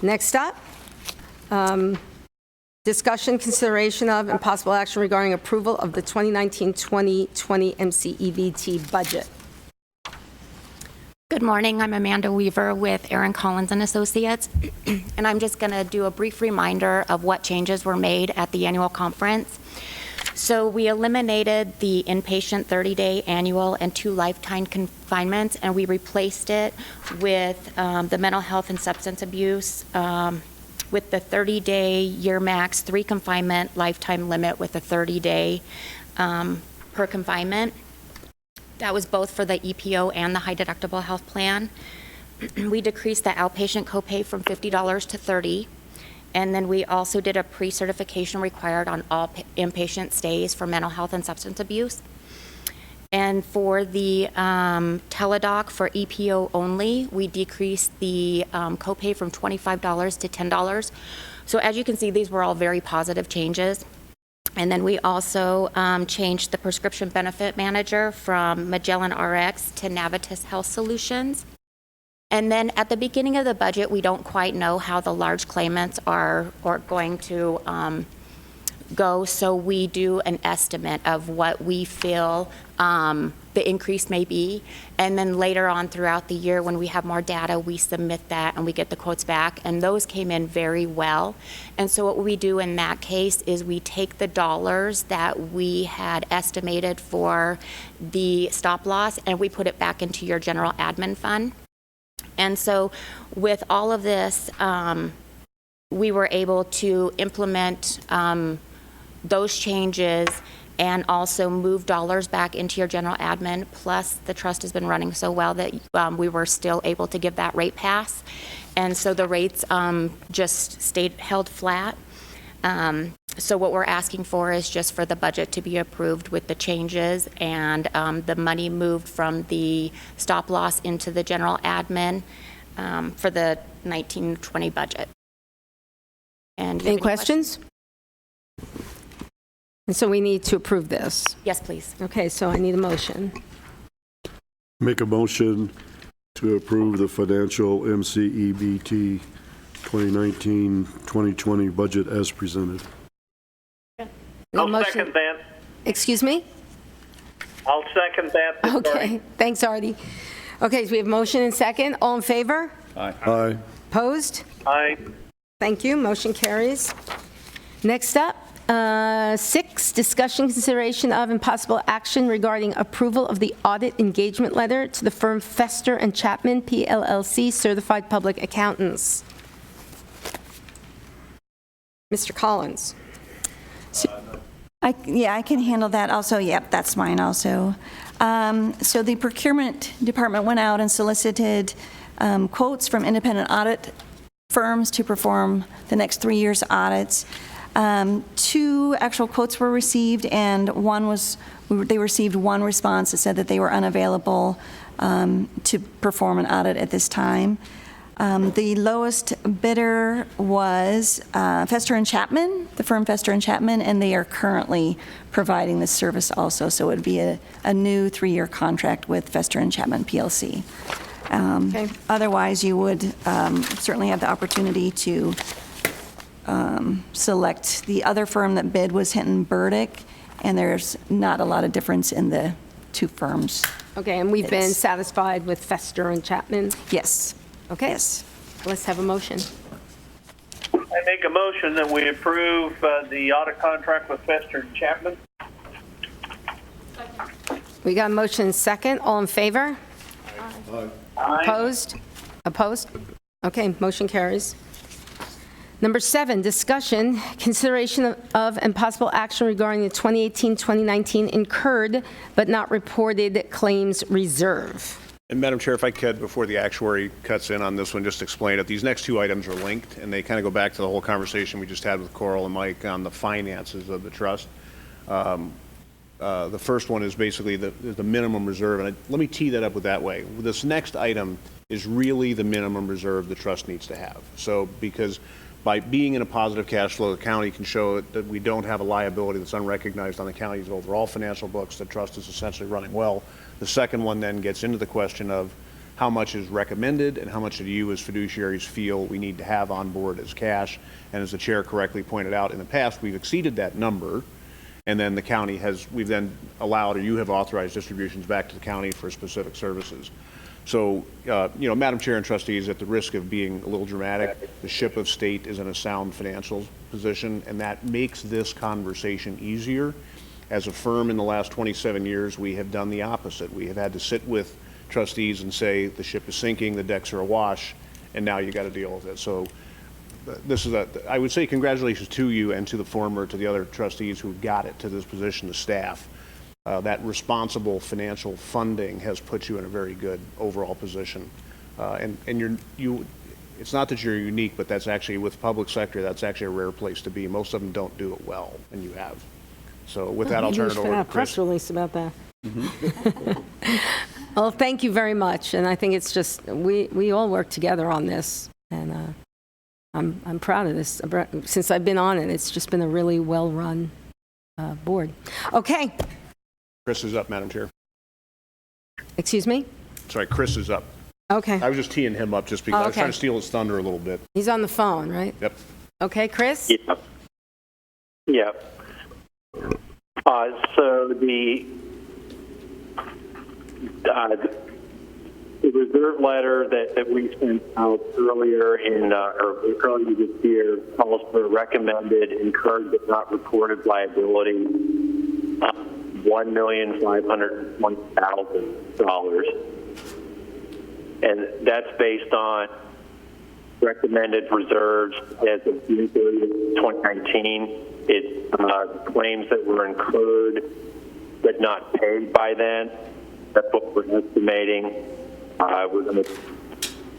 Next up, discussion, consideration of, and possible action regarding approval of the 2019-2020 MC-EBT budget. Good morning. I'm Amanda Weaver with Aaron Collins and Associates, and I'm just going to do a brief reminder of what changes were made at the annual conference. So we eliminated the inpatient 30-day annual and 2 lifetime confinements, and we replaced it with the mental health and substance abuse with the 30-day year max, 3 confinement lifetime limit with a 30-day per confinement. That was both for the EPO and the high deductible health plan. We decreased the outpatient copay from $50 to $30. And then we also did a pre-certification required on all inpatient stays for mental health and substance abuse. And for the teledoc for EPO only, we decreased the copay from $25 to $10. So as you can see, these were all very positive changes. And then we also changed the prescription benefit manager from Magellan RX to Navitus Health Solutions. And then at the beginning of the budget, we don't quite know how the large claimants are going to go, so we do an estimate of what we feel the increase may be. And then later on throughout the year, when we have more data, we submit that and we get the quotes back, and those came in very well. And so what we do in that case is we take the dollars that we had estimated for the stop loss and we put it back into your general admin fund. And so with all of this, we were able to implement those changes and also move dollars back into your general admin. Plus, the trust has been running so well that we were still able to give that rate pass. And so the rates just held flat. So what we're asking for is just for the budget to be approved with the changes and the money moved from the stop loss into the general admin for the 1920 budget. And any questions? And so we need to approve this. Yes, please. Okay, so I need a motion. Make a motion to approve the financial MC-EBT 2019-2020 budget as presented. I'll second that. Excuse me? I'll second that. Okay, thanks, Artie. Okay, so we have motion and second. All in favor? Aye. Aye. Opposed? Aye. Thank you. Motion carries. Next up, 6, discussion, consideration of, and possible action regarding approval of the audit engagement letter to the firm Fester and Chapman, PLLC, Certified Public Accountants. Mr. Collins. I can handle that also. Yep, that's mine also. So the procurement department went out and solicited quotes from independent audit firms to perform the next 3 years' audits. 2 actual quotes were received, and they received 1 response that said that they were unavailable to perform an audit at this time. The lowest bidder was Fester and Chapman, the firm Fester and Chapman, and they are currently providing this service also. So it would be a new 3-year contract with Fester and Chapman PLC. Okay. Otherwise, you would certainly have the opportunity to select. The other firm that bid was Hinton Burdick, and there's not a lot of difference in the two firms. Okay, and we've been satisfied with Fester and Chapman? Yes. Okay. Yes. Let's have a motion. I make a motion that we approve the audit contract with Fester and Chapman. We got a motion second. All in favor? Aye. Opposed? Opposed? Okay, motion carries. Number 7, discussion, consideration of and possible action regarding the 2018-2019 incurred but not reported claims reserve. And Madam Chair, if I could, before the actuary cuts in on this one, just explain it. These next two items are linked, and they kind of go back to the whole conversation we just had with Coral and Mike on the finances of the trust. The first one is basically the minimum reserve, and let me tee that up with that way. This next item is really the minimum reserve the trust needs to have. So because by being in a positive cash flow, the county can show that we don't have a liability that's unrecognized on the county's overall financial books. The trust is essentially running well. The second one then gets into the question of how much is recommended and how much do you as fiduciaries feel we need to have on board as cash. And as the chair correctly pointed out, in the past, we've exceeded that number. And then the county we've then allowed, or you have authorized distributions back to the county for specific services. So, Madam Chair and trustees, at the risk of being a little dramatic, the ship of state is in a sound financial position, and that makes this conversation easier. As a firm in the last 27 years, we have done the opposite. We have had to sit with trustees and say, the ship is sinking, the decks are awash, and now you got to deal with it. So this is I would say congratulations to you and to the other trustees who got it to this position, the staff. That responsible financial funding has put you in a very good overall position. And it's not that you're unique, but that's actually, with public sector, that's actually a rare place to be. Most of them don't do it well, and you have. So with that, I'll turn it over to Chris. Press release about that. Well, thank you very much. And I think it's just, we all work together on this. And I'm proud of this. Since I've been on it, it's just been a really well-run board. Okay. Chris is up, Madam Chair. Excuse me? Sorry, Chris is up. Okay. I was just teeing him up just because I was okay. trying to steal his thunder a little bit. He's on the phone, right? Yep. Okay, Chris? Yep. Yep. So the reserve letter that we sent out earlier earlier this year calls for a recommended incurred but not reported liability of $1,520,000, and that's based on recommended reserves as of June 30th, 2019. It's claims that were incurred but not paid by then. That's what we're estimating. We're going to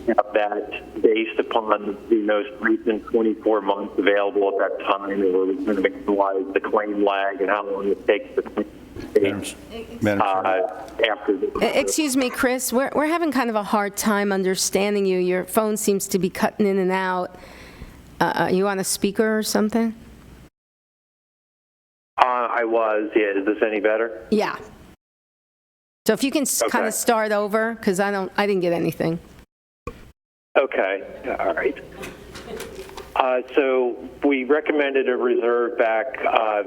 have that based upon the most recent 24 months available at that time, and we're going to analyze the claim lag and how long it takes to claim after the. Excuse me, Chris. We're having kind of a hard time understanding you. Your phone seems to be cutting in and out. Are you on a speaker or something? I was. Yeah. Is this any better? Yeah. So if you can kind of start over, because I didn't get anything. Okay. All right. So we recommended a reserve back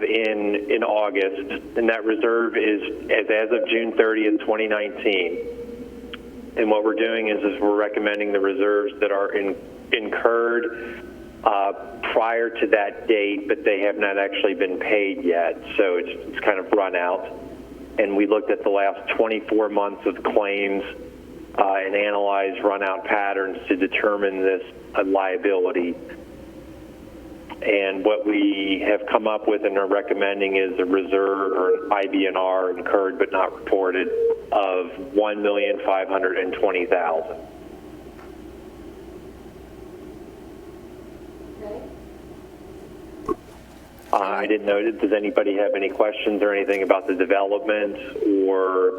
in August, and that reserve is as of June 30th, 2019. And what we're doing is we're recommending the reserves that are incurred prior to that date, but they have not actually been paid yet. So it's kind of run out. And we looked at the last 24 months of claims and analyzed run-out patterns to determine this liability. And what we have come up with and are recommending is a reserve, or an IBNR, incurred but not reported, of $1,520,000. I didn't know, does anybody have any questions or anything about the development, or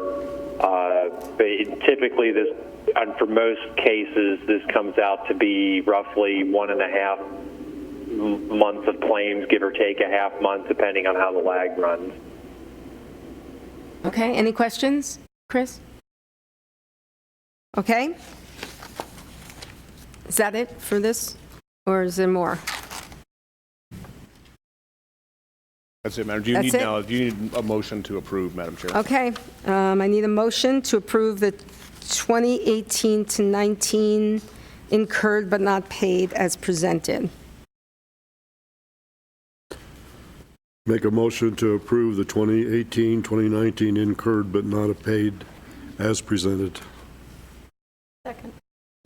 typically this, and for most cases, this comes out to be roughly 1.5 months of claims, give or take a half month, depending on how the lag runs. Okay, any questions, Chris? Okay. Is that it for this, or is there more? That's it, Madam. Do you That's it? do you need a motion to approve, Madam Chair? Okay, I need a motion to approve the 2018 to 19 incurred but not paid as presented. Make a motion to approve the 2018, 2019 incurred but not paid as presented. Second.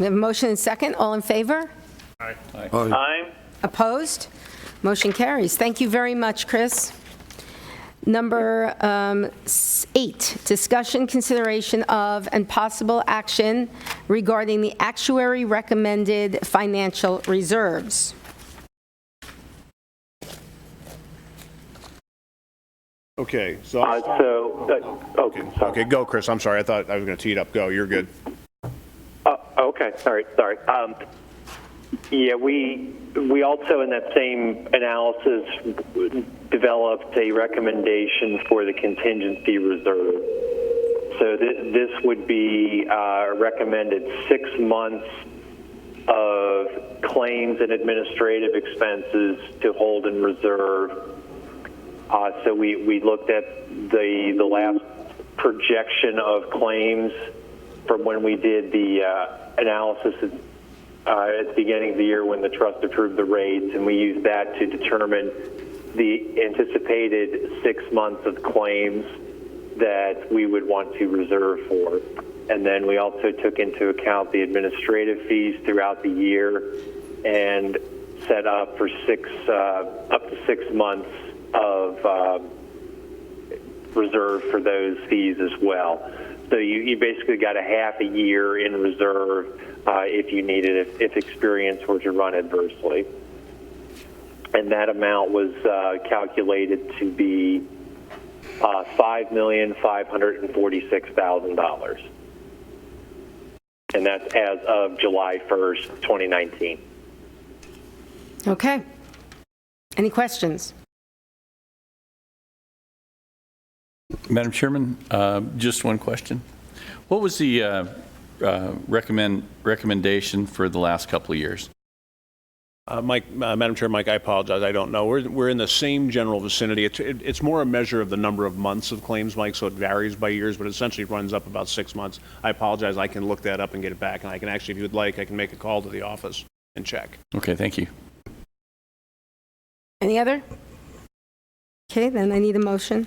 We have a motion and second. All in favor? Aye. Aye. Opposed? Motion carries. Thank you very much, Chris. Number 8, discussion, consideration of, and possible action regarding the actuary recommended financial reserves. Okay, so. Okay, go, Chris. I'm sorry. I thought I was going to tee it up. Go. You're good. Okay, sorry. Yeah, we also in that same analysis developed a recommendation for the contingency reserve. So this would be recommended 6 months of claims and administrative expenses to hold in reserve. So we looked at the last projection of claims from when we did the analysis at the beginning of the year when the trust approved the rates, and we used that to determine the anticipated 6 months of claims that we would want to reserve for. And then we also took into account the administrative fees throughout the year and set up for up to 6 months of reserve for those fees as well. So you basically got a half a year in reserve if you needed it, if experience were to run adversely. And that amount was calculated to be $5,546,000. And that's as of July 1st, 2019. Okay. Any questions? Madam Chairman, just one question. What was the recommendation for the last couple of years? Madam Chair, Mike, I apologize. I don't know. We're in the same general vicinity. It's more a measure of the number of months of claims, Mike, so it varies by years, but it essentially runs up about 6 months. I apologize. I can look that up and get it back, and I can actually, if you would like, I can make a call to the office and check. Okay, thank you. Any other? Okay, then I need a motion.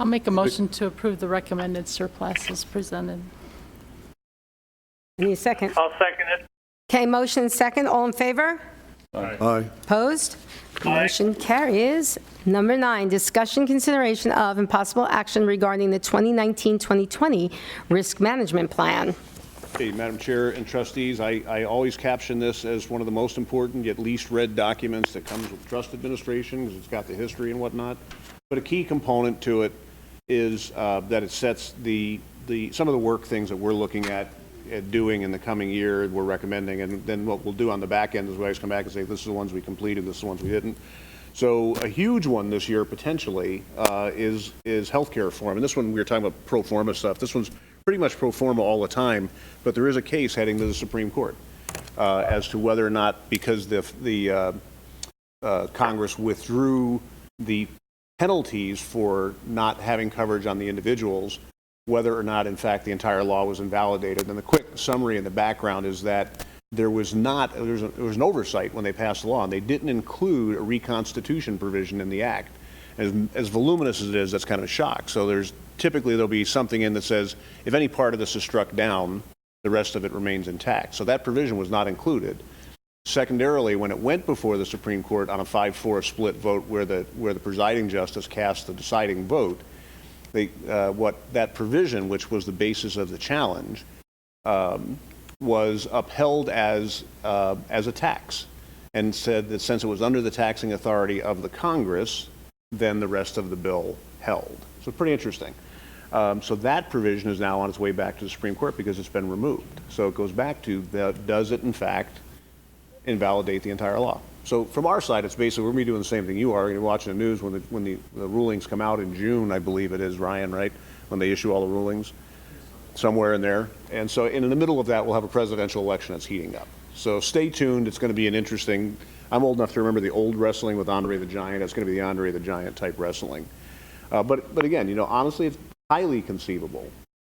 I'll make a motion to approve the recommended surplus as presented. I need a second. I'll second it. Okay, motion second. All in favor? Aye. Opposed? Motion carries. Number 9, discussion, consideration of, and possible action regarding the 2019-2020 risk management plan. Okay, Madam Chair and trustees, I always caption this as one of the most important yet least read documents that comes with trust administration because it's got the history and whatnot. But a key component to it is that it sets some of the work things that we're looking at doing in the coming year, we're recommending, and then what we'll do on the back end is we always come back and say, this is the ones we completed, this is the ones we didn't. So a huge one this year potentially is healthcare reform. And this one, we were talking about pro forma stuff. This one's pretty much pro forma all the time, but there is a case heading to the Supreme Court as to whether or not, because the Congress withdrew the penalties for not having coverage on the individuals, whether or not, in fact, the entire law was invalidated. And the quick summary in the background is that there was an oversight when they passed the law, and they didn't include a reconstitution provision in the act. As voluminous as it is, that's kind of a shock. So there'll be something in that says, if any part of this is struck down, the rest of it remains intact. So that provision was not included. Secondarily, when it went before the Supreme Court on a 5-4 split vote where the presiding justice cast the deciding vote, what that provision, which was the basis of the challenge, was upheld as a tax, and said that since it was under the taxing authority of the Congress, then the rest of the bill held. So pretty interesting. So that provision is now on its way back to the Supreme Court because it's been removed. So it goes back to, does it in fact invalidate the entire law? So from our side, it's basically, we're going to be doing the same thing you are. You're watching the news when the rulings come out in June, I believe it is, Ryan, right? When they issue all the rulings, somewhere in there. And so in the middle of that, we'll have a presidential election that's heating up. So stay tuned. It's going to be an interesting, I'm old enough to remember the old wrestling with Andre the Giant. It's going to be the Andre the Giant type wrestling. But again, you know, honestly, it's highly conceivable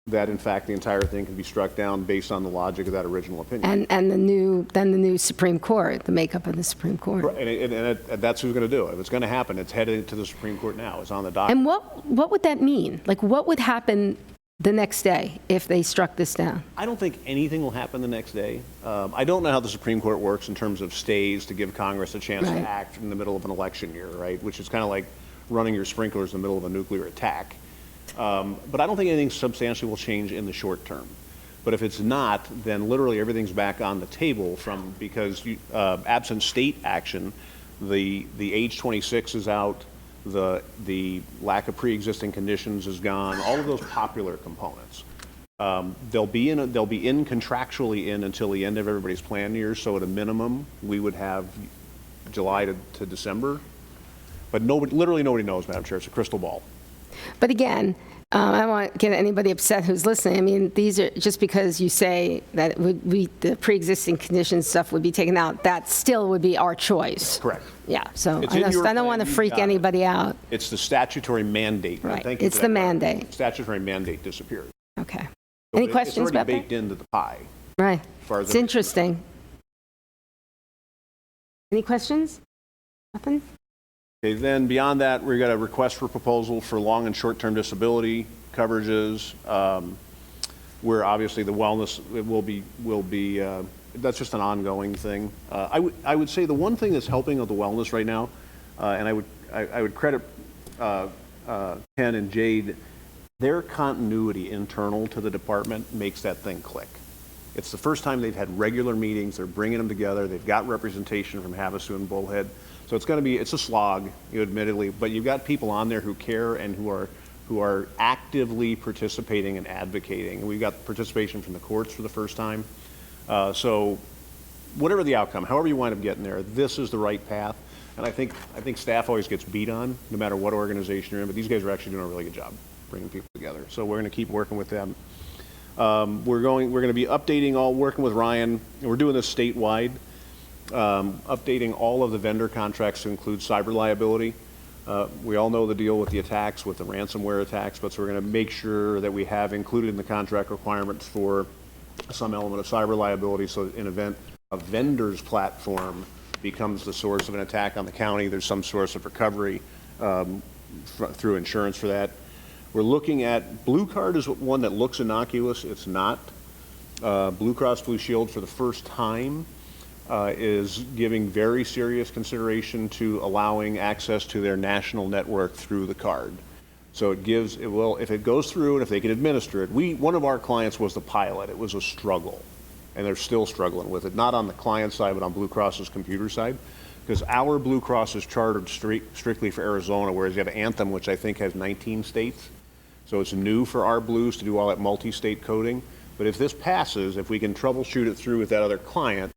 that in fact the entire thing can be struck down based on the logic of that original opinion. And the new Supreme Court, the makeup of the Supreme Court. And that's who's going to do it. If it's going to happen, it's headed to the Supreme Court now. It's on the docket. And what would that mean? Like, what would happen the next day if they struck this down? I don't think anything will happen the next day. I don't know how the Supreme Court works in terms of stays to give Congress a chance to act in the middle of an election year, right? Which is kind of like running your sprinklers in the middle of a nuclear attack. But I don't think anything substantially will change in the short term. But if it's not, then literally everything's back on the table because absent state action, the age 26 is out, the lack of pre-existing conditions is gone, all of those popular components. They'll be in contractually until the end of everybody's plan year, so at a minimum, we would have July to December. But literally nobody knows, Madam Chair. It's a crystal ball. But again, I don't want to get anybody upset who's listening. I mean, these are just because you say that the pre-existing conditions stuff would be taken out, that still would be our choice. Correct. Yeah, so I don't want to freak anybody out. It's the statutory mandate. Right, it's the mandate. Statutory mandate disappeared. Okay. So Any questions about that? It's already baked into the pie. Right. It's interesting. Any questions? Nothing? Okay, then beyond that, we've got a request for proposal for long and short-term disability coverages, where obviously the wellness will be that's just an ongoing thing. I would say the one thing that's helping with the wellness right now, and I would credit Ken and Jade, their continuity internal to the department makes that thing click. It's the first time they've had regular meetings. They're bringing them together. They've got representation from Havasu and Bullhead. So it's a slog, admittedly, but you've got people on there who care and who are actively participating and advocating. And we've got participation from the courts for the first time. So whatever the outcome, however you wind up getting there, this is the right path. And I think staff always gets beat on, no matter what organization you're in, but these guys are actually doing a really good job bringing people together. So we're going to keep working with them. We're going to be working with Ryan, and we're doing this statewide. Updating all of the vendor contracts to include cyber liability. We all know the deal with the attacks, with the ransomware attacks, but so we're going to make sure that we have included in the contract requirements for some element of cyber liability, so in event a vendor's platform becomes the source of an attack on the county, there's some source of recovery through insurance for that. We're looking at Blue Card is one that looks innocuous. It's not. Blue Cross Blue Shield for the first time is giving very serious consideration to allowing access to their national network through the card. So if it goes through and if they can administer it, one of our clients was the pilot. It was a struggle, and they're still struggling with it, not on the client side, but on Blue Cross's computer side, because our Blue Cross is chartered strictly for Arizona, whereas you have Anthem, which I think has 19 states. So it's new for our Blues to do all that multi-state coding. But if this passes, if we can troubleshoot it through with that other client,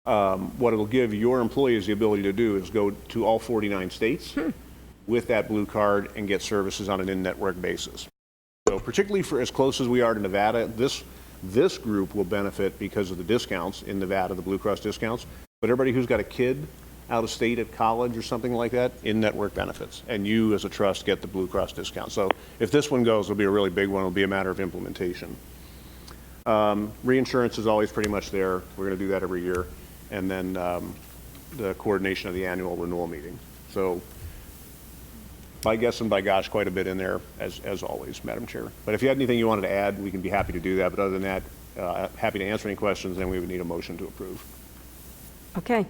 what it'll give your employees the ability to do is go to all 49 states with that Blue Card and get services on an in-network basis. So particularly for as close as we are to Nevada, this group will benefit because of the discounts in Nevada, the Blue Cross discounts. But everybody who's got a kid out of state at college or something like that, in-network benefits. And you as a trust get the Blue Cross discount. So if this one goes, it'll be a really big one. It'll be a matter of implementation. Reinsurance is always pretty much there. We're going to do that every year. And then the coordination of the annual renewal meeting. So by guess and by gosh, quite a bit in there, as always, Madam Chair. But if you had anything you wanted to add, we can be happy to do that. But other than that, happy to answer any questions, and we would need a motion to approve. Okay.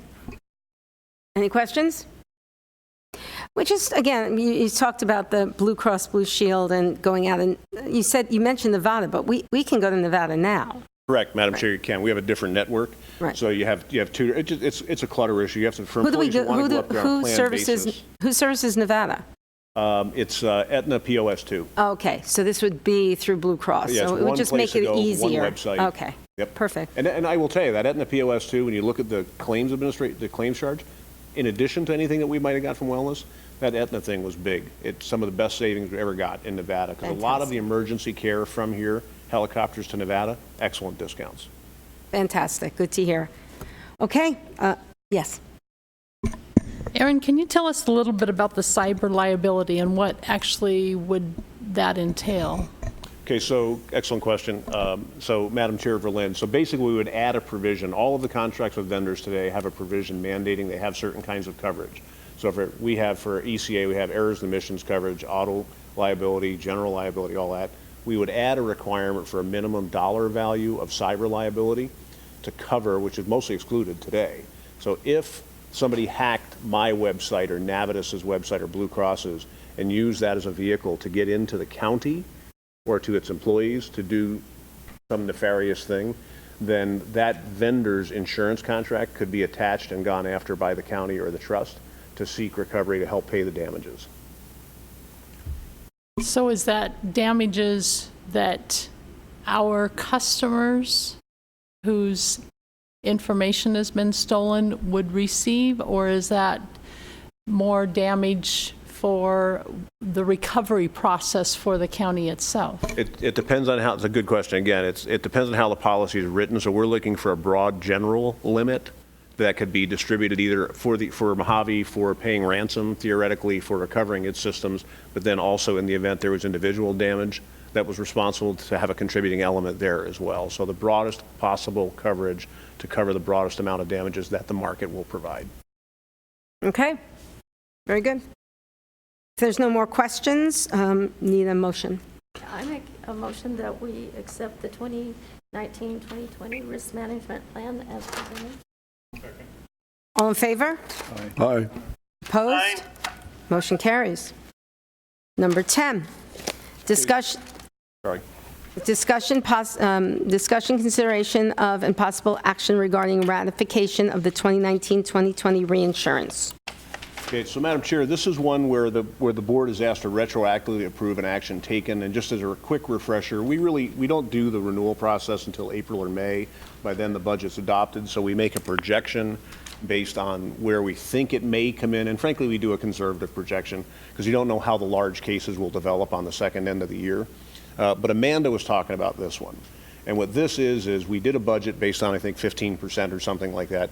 Any questions? We just, again, you talked about the Blue Cross Blue Shield and going out, and you mentioned Nevada, but we can go to Nevada now. Correct, Madam Chair, you can. We have a different network. Right. So you have two, it's a clutter issue. You have to, for employees who want to go up there on a planned basis. Who services Nevada? It's Aetna POS2. Okay, so this would be through Blue Cross. Yeah, so it would just make it easier. One website. Okay. Yep. Perfect. And I will tell you that Aetna POS2, when you look at the claims charge, in addition to anything that we might have got from wellness, that Aetna thing was big. It's some of the best savings we ever got in Nevada, because a lot of the emergency care from here, helicopters to Nevada, excellent discounts. Fantastic. Good to hear. Okay. Yes. Aaron, can you tell us a little bit about the cyber liability and what actually would that entail? Okay, so excellent question. So Madam Chair Verlin, so basically we would add a provision. All of the contracts with vendors today have a provision mandating they have certain kinds of coverage. So we have for ECA, we have errors and omissions coverage, auto liability, general liability, all that. We would add a requirement for a minimum dollar value of cyber liability to cover, which is mostly excluded today. So if somebody hacked my website or Navitus's website or Blue Cross's and used that as a vehicle to get into the county or to its employees to do some nefarious thing, then that vendor's insurance contract could be attached and gone after by the county or the trust to seek recovery to help pay the damages. So is that damages that our customers whose information has been stolen would receive, or is that more damage for the recovery process for the county itself? It depends on how, it's a good question. Again, it depends on how the policy is written. So we're looking for a broad general limit that could be distributed either for Mohave for paying ransom, theoretically for recovering its systems, but then also in the event there was individual damage that was responsible to have a contributing element there as well. So the broadest possible coverage to cover the broadest amount of damages that the market will provide. Okay, very good. If there's no more questions, need a motion. I make a motion that we accept the 2019-2020 risk management plan as presented. All in favor? Aye. Opposed? Aye. Motion carries. Number 10, discussion. Sorry. Discussion, consideration of and possible action regarding ratification of the 2019-2020 reinsurance. Okay, so Madam Chair, this is one where the board is asked to retroactively approve an action taken. And just as a quick refresher, we don't do the renewal process until April or May. By then the budget's adopted, so we make a projection based on where we think it may come in. And frankly, we do a conservative projection because you don't know how the large cases will develop on the second end of the year. But Amanda was talking about this one. And what this is we did a budget based on, I think, 15% or something like that.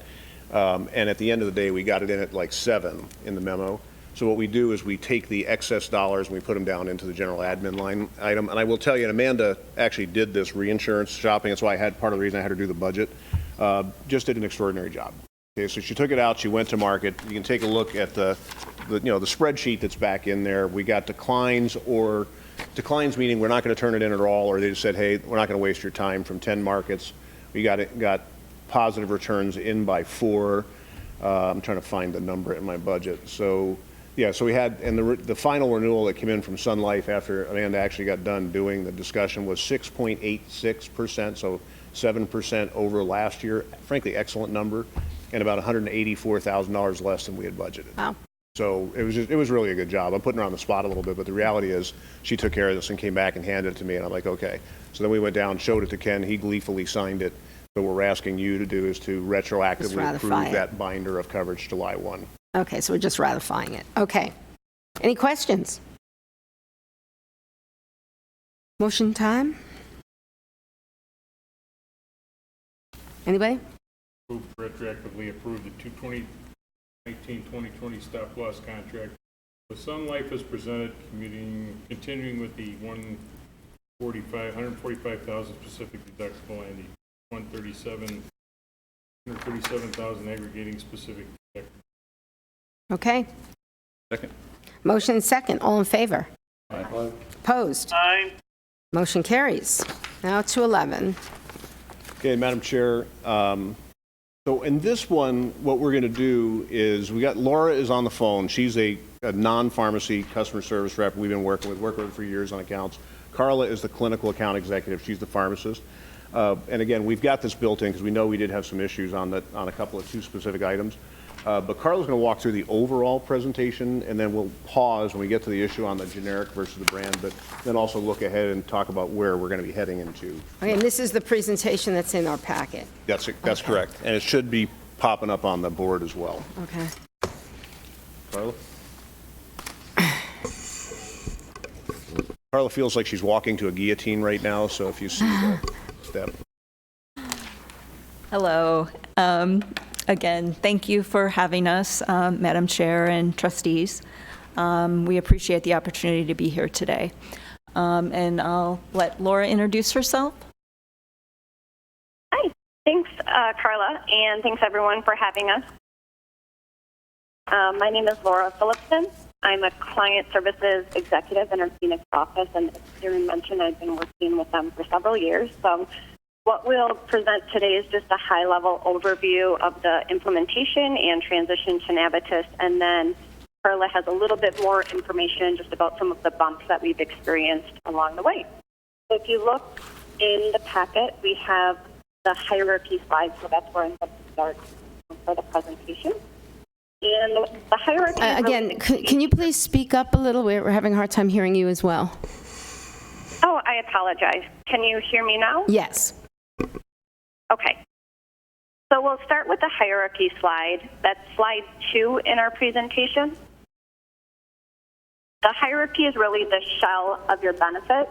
And at the end of the day, we got it in at like 7 in the memo. So what we do is we take the excess dollars and we put them down into the general admin line item. And I will tell you, and Amanda actually did this reinsurance shopping. That's why I had part of the reason I had her do the budget. Just did an extraordinary job. Okay, so she took it out. She went to market. You can take a look at the spreadsheet that's back in there. We got declines meaning we're not going to turn it in at all, or they just said, hey, we're not going to waste your time from 10 markets. We got positive returns in by 4. I'm trying to find the number in my budget. So, yeah, so we had, and the final renewal that came in from Sun Life after Amanda actually got done doing the discussion was 6.86%, so 7% over last year. Frankly, excellent number, and about $184,000 less than we had budgeted. Wow. So it was really a good job. I'm putting her on the spot a little bit, but the reality is she took care of this and came back and handed it to me, and I'm like, okay. So then we went down, showed it to Ken. He gleefully signed it. So what we're asking you to do is to retroactively approve that binder of coverage July 1. Okay, so we're just ratifying it. Okay. Any questions? Motion time? Anybody? Retroactively approve the 2019-2020 stop loss contract with Sun Life as presented, continuing with the $145,000 specific deductible and the $137,000 aggregating specific deductible. Okay. Second. Motion second. All in favor? Aye. Opposed? Aye. Motion carries. Now to 11. Okay, Madam Chair. So in this one, what we're going to do is Laura is on the phone. She's a non-pharmacy customer service rep we've been working with her for years on accounts. Carla is the clinical account executive. She's the pharmacist. And again, we've got this built in because we know we did have some issues on a couple of 2 specific items. But Carla's going to walk through the overall presentation, and then we'll pause when we get to the issue on the generic versus the brand, but then also look ahead and talk about where we're going to be heading into. Okay, and this is the presentation that's in our packet. That's correct. And it should be popping up on the board as well. Okay. Carla? Carla feels like she's walking to a guillotine right now, so if you see the step. Hello. again, thank you for having us, Madam Chair and trustees. We appreciate the opportunity to be here today. And I'll let Laura introduce herself. Hi, thanks, Carla, and thanks everyone for having us. My name is Laura Phillipson. I'm a client services executive in our Phoenix office, and as Darren mentioned, I've been working with them for several years. So what we'll present today is just a high-level overview of the implementation and transition to Navitus, and then Carla has a little bit more information just about some of the bumps that we've experienced along the way. So if you look in the packet, we have the hierarchy slide, so that's where I'm going to start for the presentation. And the hierarchy... Again, can you please speak up a little? We're having a hard time hearing you as well. Oh, I apologize. Can you hear me now? Yes. Okay. So we'll start with the hierarchy slide. That's slide 2 in our presentation. The hierarchy is really the shell of your benefit.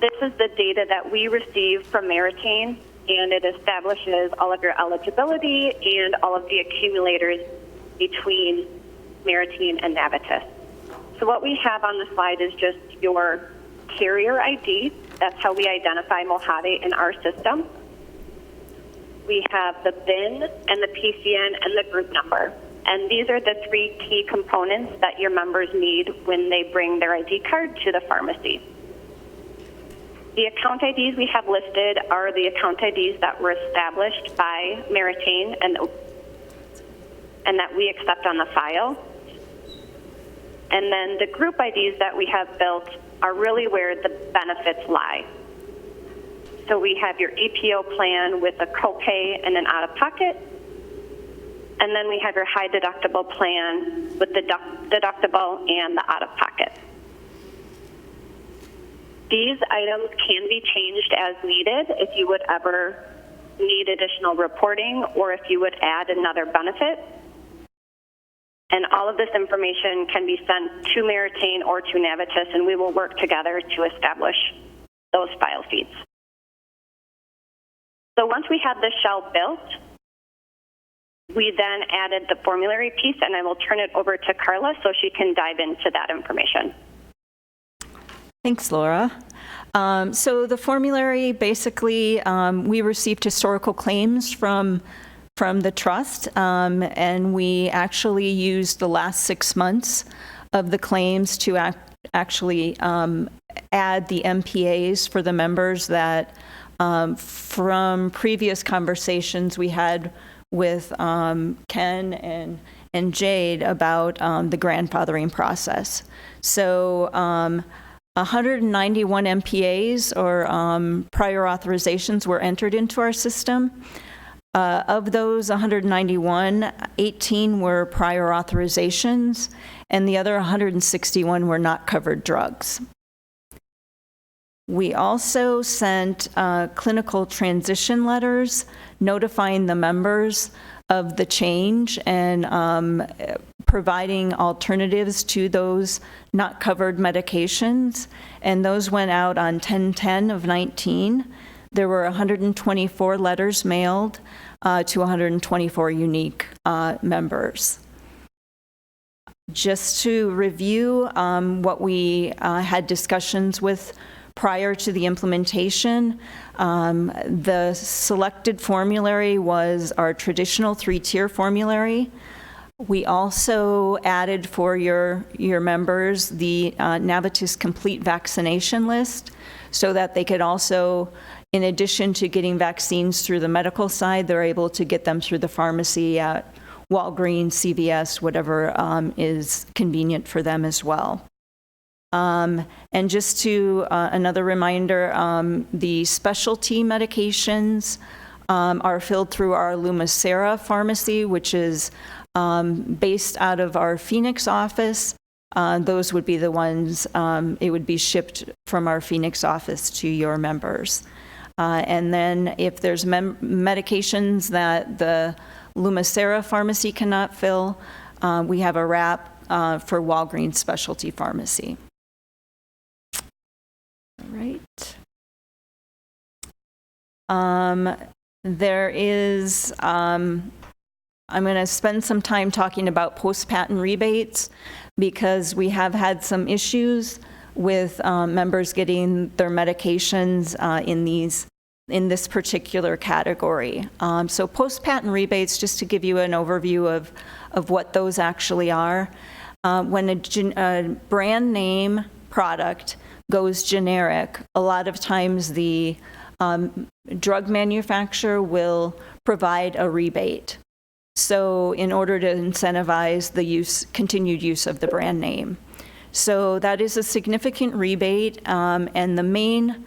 This is the data that we receive from Meritain, and it establishes all of your eligibility and all of the accumulators between Meritain and Navitus. So what we have on the slide is just your carrier ID. That's how we identify Mohave in our system. We have the BIN and the PCN and the group number. And these are the 3 key components that your members need when they bring their ID card to the pharmacy. The account IDs we have listed are the account IDs that were established by Meritain and that we accept on the file. And then the group IDs that we have built are really where the benefits lie. So we have your EPO plan with a copay and an out-of-pocket. And then we have your high deductible plan with the deductible and the out-of-pocket. These items can be changed as needed if you would ever need additional reporting or if you would add another benefit. And all of this information can be sent to Meritain or to Navitus, and we will work together to establish those file feeds. So once we had this shell built, we then added the formulary piece, and I will turn it over to Carla so she can dive into that information. Thanks, Laura. So the formulary, basically, we received historical claims from the trust, and we actually used the last 6 months of the claims to actually add the MPAs for the members that from previous conversations we had with Ken and Jade about the grandfathering process. So 191 MPAs or prior authorizations were entered into our system. Of those 191, 18 were prior authorizations, and the other 161 were not covered drugs. We also sent clinical transition letters notifying the members of the change and providing alternatives to those not covered medications, and those went out on 10/10 of 19. There were 124 letters mailed to 124 unique members. Just to review what we had discussions with prior to the implementation, the selected formulary was our traditional 3-tier formulary. We also added for your members the Navitus Complete Vaccination List so that they could also, in addition to getting vaccines through the medical side, they're able to get them through the pharmacy at Walgreens, CVS, whatever is convenient for them as well. And just to another reminder, the specialty medications are filled through our Lumacera pharmacy, which is based out of our Phoenix office. Those would be the ones, it would be shipped from our Phoenix office to your members. And then if there's medications that the Lumacera pharmacy cannot fill, we have a wrap for Walgreens Specialty Pharmacy. All right. There is I'm going to spend some time talking about post-patent rebates because we have had some issues with members getting their medications in this particular category. So post-patent rebates, just to give you an overview of what those actually are. When a brand name product goes generic, a lot of times the drug manufacturer will provide a rebate. So in order to incentivize the continued use of the brand name. So that is a significant rebate, and the main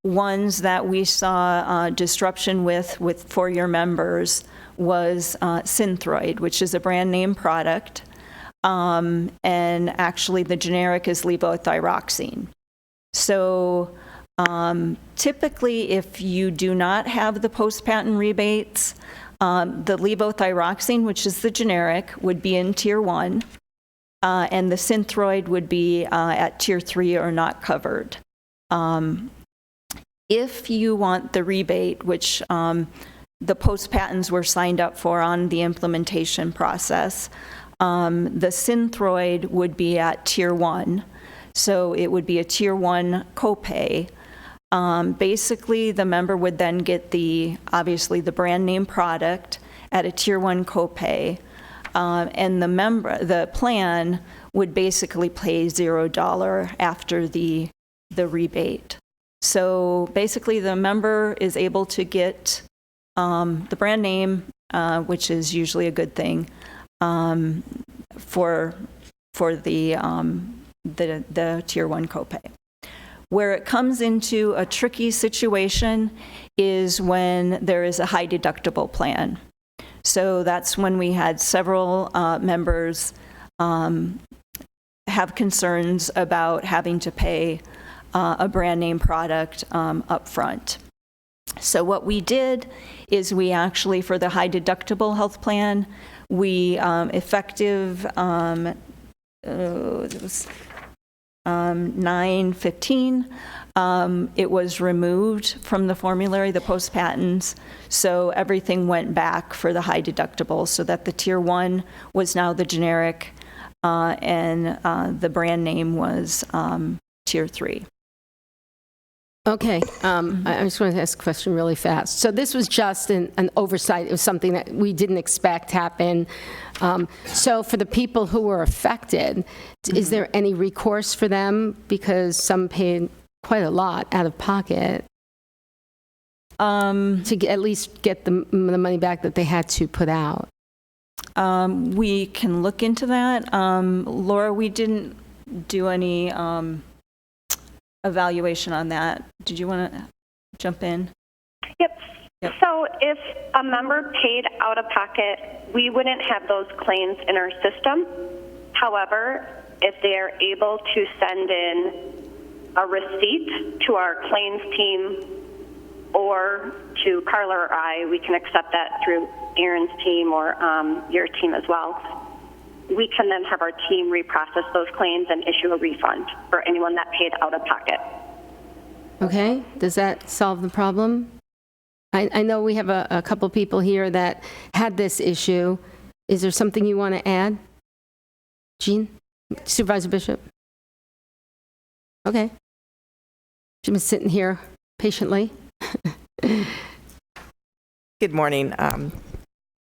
ones that we saw disruption with for your members was Synthroid, which is a brand name product, and actually the generic is levothyroxine. So typically, if you do not have the post-patent rebates, the levothyroxine, which is the generic, would be in Tier 1, and the Synthroid would be at Tier 3 or not covered. If you want the rebate, which the post-patents were signed up for on the implementation process, the Synthroid would be at Tier 1, so it would be a Tier 1 copay. Basically, the member would then get obviously the brand name product at a Tier 1 copay, and the plan would basically pay $0 after the rebate. So basically, the member is able to get the brand name, which is usually a good thing, for the Tier 1 copay. Where it comes into a tricky situation is when there is a high deductible plan. So that's when we had several members have concerns about having to pay a brand name product up front. So what we did is we actually, for the high deductible health plan, we effective, it was 9/15, it was removed from the formulary, the post-patents, so everything went back for the high deductible, so that the Tier 1 was now the generic, and the brand name was Tier 3. Okay, I just wanted to ask a question really fast. So this was just an oversight. It was something that we didn't expect happen. So for the people who were affected, is there any recourse for them? Because some paid quite a lot out of pocket to at least get the money back that they had to put out. We can look into that. Laura, we didn't do any evaluation on that. Did you want to jump in? Yep. So if a member paid out of pocket, we wouldn't have those claims in our system. However, if they are able to send in a receipt to our claims team or to Carla or I, we can accept that through Aaron's team or your team as well. We can then have our team reprocess those claims and issue a refund for anyone that paid out of pocket. Okay, does that solve the problem? I know we have a couple people here that had this issue. Is there something you want to add? Jean? Supervisor Bishop? Okay. She's been sitting here patiently. Good morning.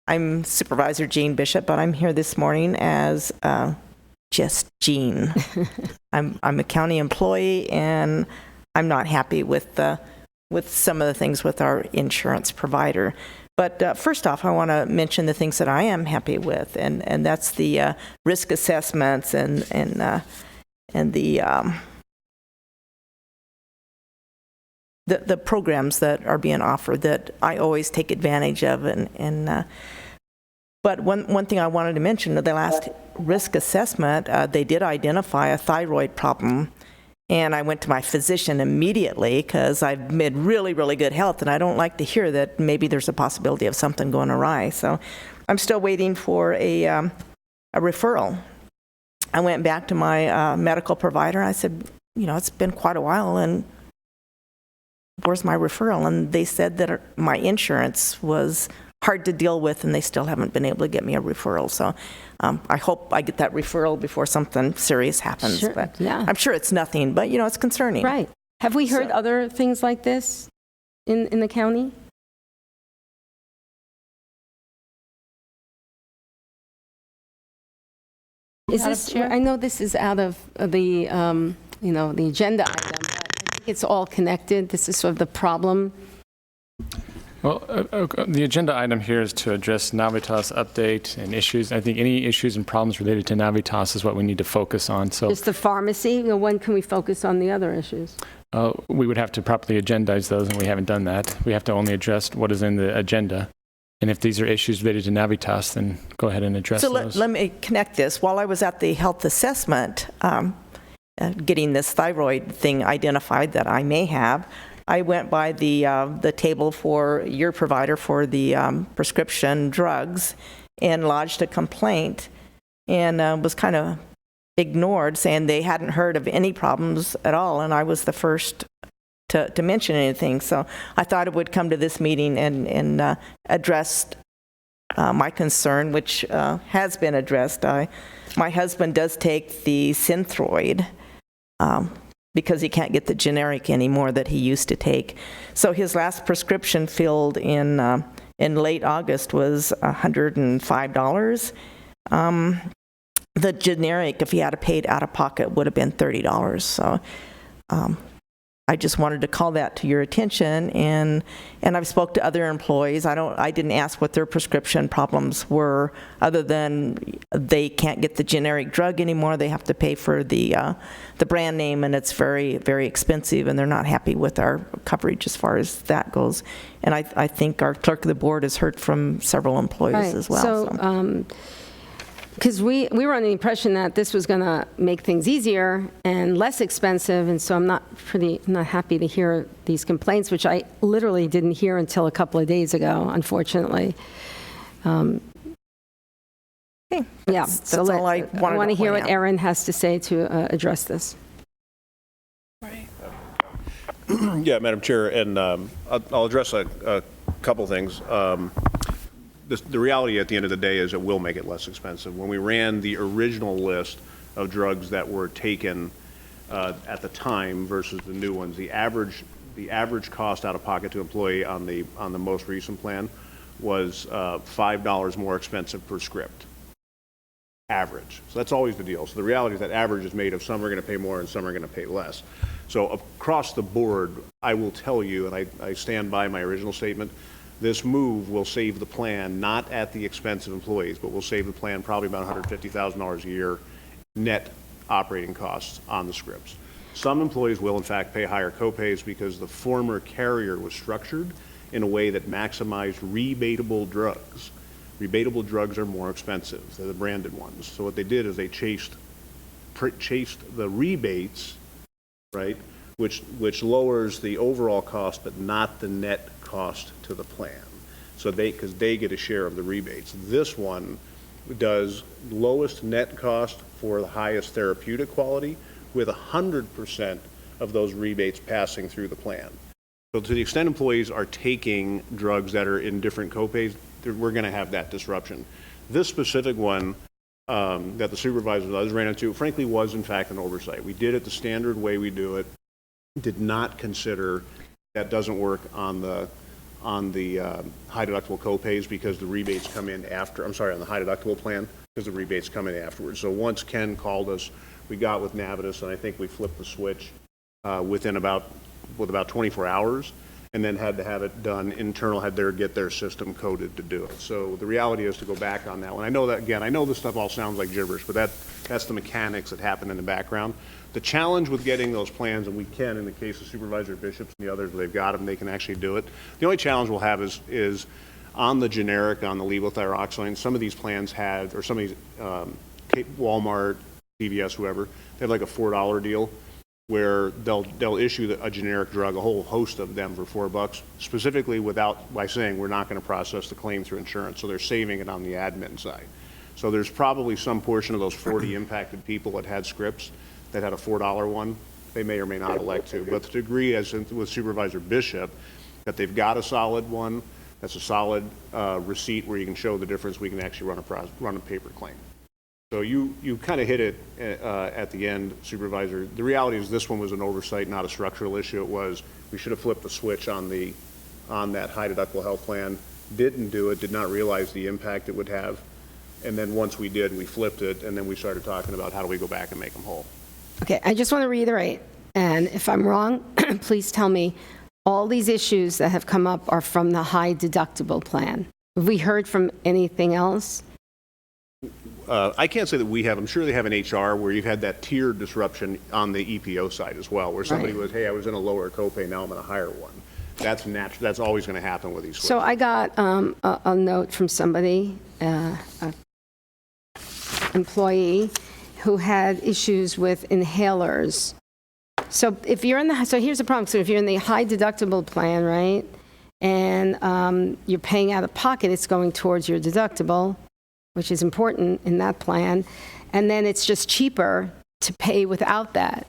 I'm Supervisor Jean Bishop, but I'm here this morning as just Jean. I'm a county employee, and I'm not happy with some of the things with our insurance provider. But first off, I want to mention the things that I am happy with, and that's the risk assessments and the programs that are being offered that I always take advantage of. But one thing I wanted to mention, the last risk assessment, they did identify a thyroid problem. And I went to my physician immediately because I've made really, really good health, and I don't like to hear that maybe there's a possibility of something going awry. So I'm still waiting for a referral. I went back to my medical provider. I said, it's been quite a while, and where's my referral? And they said that my insurance was hard to deal with, and they still haven't been able to get me a referral. So I hope I get that referral before something serious happens. Sure, But yeah. I'm sure it's nothing, but, it's concerning. Right. Have we heard other things like this in the county? Is this, I know this is out of the, the agenda item, but I think it's all connected. This is sort of the problem. Well, the agenda item here is to address Navitas update and issues. I think any issues and problems related to Navitas is what we need to focus on. So Just the pharmacy, when can we focus on the other issues? we would have to properly agendize those, and we haven't done that. We have to only address what is in the agenda. And if these are issues related to Navitas, then go ahead and address So those. let me connect this. While I was at the health assessment, getting this thyroid thing identified that I may have, I went by the table for your provider for the prescription drugs and lodged a complaint, and was kind of ignored, saying they hadn't heard of any problems at all, and I was the first to mention anything. So I thought it would come to this meeting and address my concern, which has been addressed. My husband does take the Synthroid because he can't get the generic anymore that he used to take. So his last prescription filled in late August was $105. The generic, if he had paid out of pocket, would have been $30. So I just wanted to call that to your attention, and I've spoke to other employees. I didn't ask what their prescription problems were, other than they can't get the generic drug anymore. They have to pay for the brand name, and it's very, very expensive, and they're not happy with our coverage as far as that goes. And I think our clerk of the board has heard from several employees as well. So, because we were under the impression that this was going to make things easier and less expensive, and so I'm not happy to hear these complaints, which I literally didn't hear until a couple of days ago, unfortunately. Okay. Yeah, That's all I wanted to hear point what out. Erin has to say to address this. Yeah, Madam Chair, and I'll address a couple things. The reality at the end of the day is it will make it less expensive. When we ran the original list of drugs that were taken at the time versus the new ones, the average cost out of pocket to employee on the most recent plan was $5 more expensive per script. Average. So that's always the deal. So the reality is that average is made of some are going to pay more and some are going to pay less. So across the board, I will tell you, and I stand by my original statement, this move will save the plan, not at the expense of employees, but will save the plan probably about $150,000 a year net operating costs on the scripts. Some employees will, in fact, pay higher copays because the former carrier was structured in a way that maximized rebatable drugs. Rebatable drugs are more expensive. They're the branded ones. So what they did is they chased the rebates, right, which lowers the overall cost, but not the net cost to the plan. So because they get a share of the rebates. This one does lowest net cost for the highest therapeutic quality, with 100% of those rebates passing through the plan. So to the extent employees are taking drugs that are in different copays, we're going to have that disruption. This specific one that the supervisors others ran into, frankly, was in fact an oversight. We did it the standard way we do it. Did not consider that doesn't work on the high deductible copays because the rebates come in after. I'm sorry, on the high deductible plan because the rebates come in afterwards. So once Ken called us, we got with Navitas, and I think we flipped the switch within about 24 hours, and then had to have it done internal, get their system coded to do it. So the reality is to go back on that one. I know that, again, I know this stuff all sounds like gibberish, but that's the mechanics that happen in the background. The challenge with getting those plans, and we can in the case of Supervisor Bishops and the others, they've got them, they can actually do it. The only challenge we'll have is on the generic, on the levothyroxine, some of these plans had, or some of these, Walmart, CVS, whoever, they have like a $4 deal where they'll issue a generic drug, a whole host of them for $4, specifically by saying we're not going to process the claim through insurance. So they're saving it on the admin side. So there's probably some portion of those 40 impacted people that had scripts that had a $4 one. They may or may not elect to. But the degree, as with Supervisor Bishop, that they've got a solid one, that's a solid receipt where you can show the difference, we can actually run a paper claim. So you kind of hit it at the end, Supervisor. The reality is this one was an oversight, not a structural issue. It was, we should have flipped the switch on that high deductible health plan. Didn't do it, did not realize the impact it would have. And then once we did, we flipped it, and then we started talking about how do we go back and make them whole. Okay, I just want to reiterate, and if I'm wrong, please tell me, all these issues that have come up are from the high deductible plan. Have we heard from anything else? I can't say that we have. I'm sure they have an HR where you've had that tiered disruption on the EPO side as well, where somebody was, hey, I was in a lower copay, now I'm in a higher one. That's natural. That's always going to happen with these switches. So I got a note from somebody, an employee, who had issues with inhalers. So if you're in so here's the problem. So if you're in the high deductible plan, right, and you're paying out of pocket, it's going towards your deductible, which is important in that plan. And then it's just cheaper to pay without that,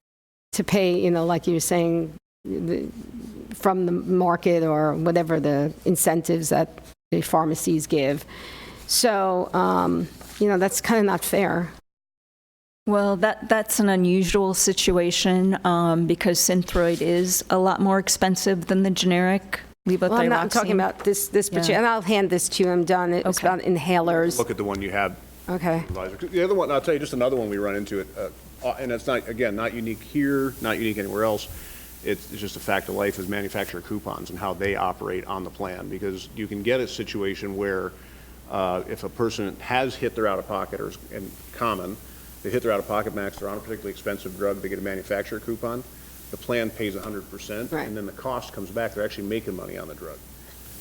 to pay, like you were saying, from the market or whatever the incentives that the pharmacies give. So, that's kind of not fair. Well, that's an unusual situation because Synthroid is a lot more expensive than the generic levothyroxine. Well, I'm not talking about this particular, and I'll hand this to you, I'm done. It's about inhalers. Look at the one you have. Okay. The other one, I'll tell you just another one we run into, and it's not, again, not unique here, not unique anywhere else. It's just a fact of life is manufacturer coupons and how they operate on the plan, because you can get a situation where if a person has hit their out-of-pocket, or in common, they hit their out-of-pocket max, they're on a particularly expensive drug, they get a manufacturer coupon, the plan pays 100%, and then the cost comes back. They're actually making money on the drug.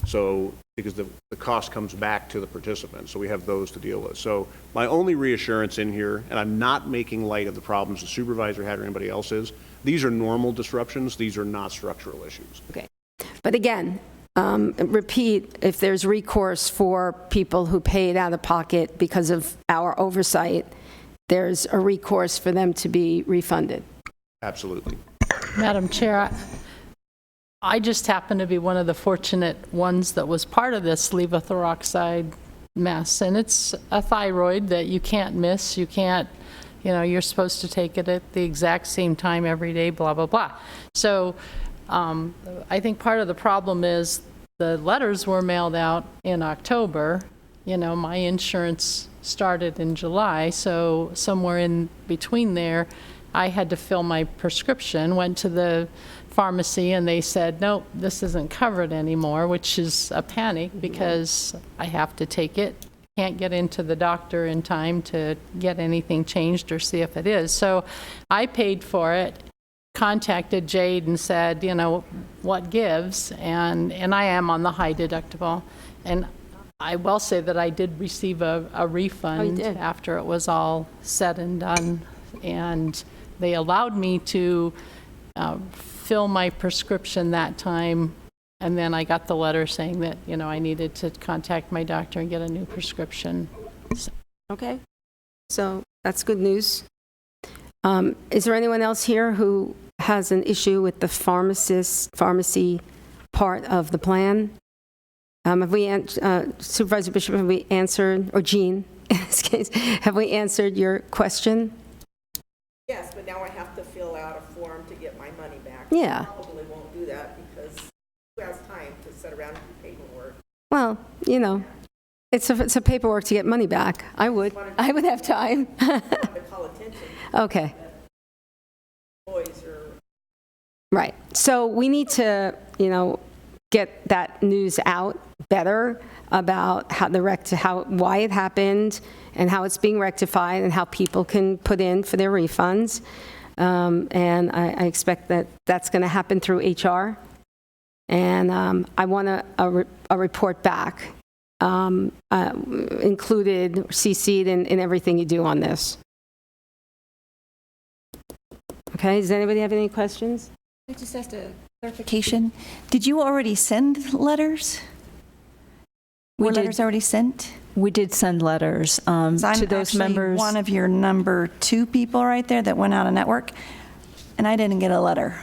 So, because the cost comes back to the participant, so we have those to deal with. So my only reassurance in here, and I'm not making light of the problems the supervisor had or anybody else is, these are normal disruptions, these are not structural issues. Okay. But again, repeat, if there's recourse for people who paid out of pocket because of our oversight, there's a recourse for them to be refunded. Absolutely. Madam Chair, I just happen to be one of the fortunate ones that was part of this levothyroxine mess, and it's a thyroid that you can't miss. You can't, you're supposed to take it at the exact same time every day, blah, blah, blah. So I think part of the problem is the letters were mailed out in October. My insurance started in July, so somewhere in between there, I had to fill my prescription, went to the pharmacy, and they said, nope, this isn't covered anymore, which is a panic because I have to take it. Can't get into the doctor in time to get anything changed or see if it is. So I paid for it, contacted Jade and said, what gives? And I am on the high deductible. And I will say that I did receive a refund after it was all said and done. And they allowed me to fill my prescription that time, and then I got the letter saying that, I needed to contact my doctor and get a new prescription. So. Okay. So that's good news. Is there anyone else here who has an issue with the pharmacy part of the plan? Have we, Supervisor Bishop, have we answered, or Jean, in this case, have we answered your question? Yes, but now I have to fill out a form to get my money back. Yeah. I probably won't do that because who has time to sit around and do paperwork? Well, it's a paperwork to get money back. I would have time. To call attention. Okay. Boys are. Right. So we need to, get that news out better about why it happened and how it's being rectified and how people can put in for their refunds. And I expect that that's going to happen through HR. And I want a report back, included, CC'd in everything you do on this. Okay, does anybody have any questions? I just asked a clarification. Did you already send letters? Were letters already sent? We did send letters to those members. One of your number 2 people right there that went out of network, and I didn't get a letter.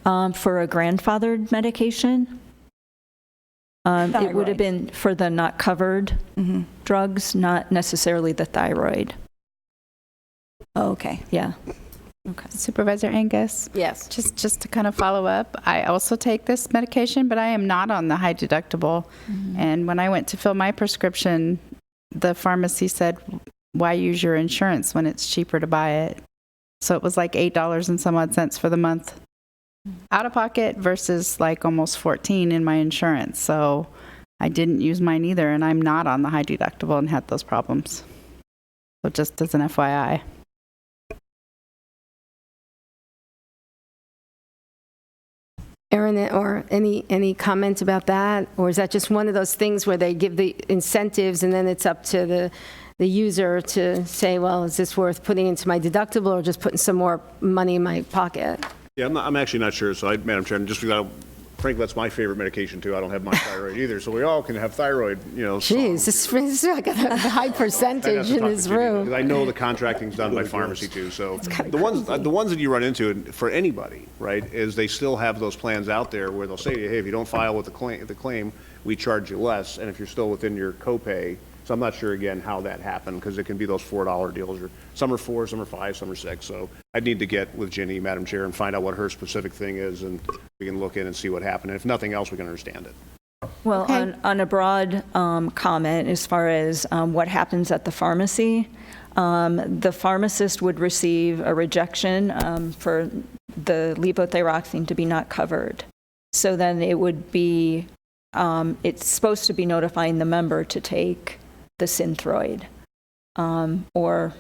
For a grandfathered medication. It would have been for the not covered drugs, not necessarily the thyroid. Oh, okay. Yeah. Okay. Supervisor Angus? Yes. Just to kind of follow up, I also take this medication, but I am not on the high deductible. And when I went to fill my prescription, the pharmacy said, why use your insurance when it's cheaper to buy it? So it was like $8 and some odd cents for the month out of pocket versus like almost 14 in my insurance. So I didn't use mine either, and I'm not on the high deductible and had those problems. So just as an FYI. Erin, or any comment about that? Or is that just one of those things where they give the incentives and then it's up to the user to say, well, is this worth putting into my deductible or just putting some more money in my pocket? Yeah, I'm actually not sure. So, Madam Chair, just because frankly, that's my favorite medication too. I don't have my thyroid either, so we all can have thyroid. Jeez, this is like a high percentage in this room. Because I know the contracting's done by pharmacy too. So the ones that you run into for anybody, right, is they still have those plans out there where they'll say to you, hey, if you don't file with the claim, we charge you less, and if you're still within your copay. So I'm not sure, again, how that happened, because it can be those $4 deals. Or some are 4, some are 5, some are 6. So I'd need to get with Ginny, Madam Chair, and find out what her specific thing is, and we can look in and see what happened. And if nothing else, we can understand it. Well, on a broad comment, as far as what happens at the pharmacy, the pharmacist would receive a rejection for the levothyroxine to be not covered. So then it would be, it's supposed to be notifying the member to take the Synthroid, or.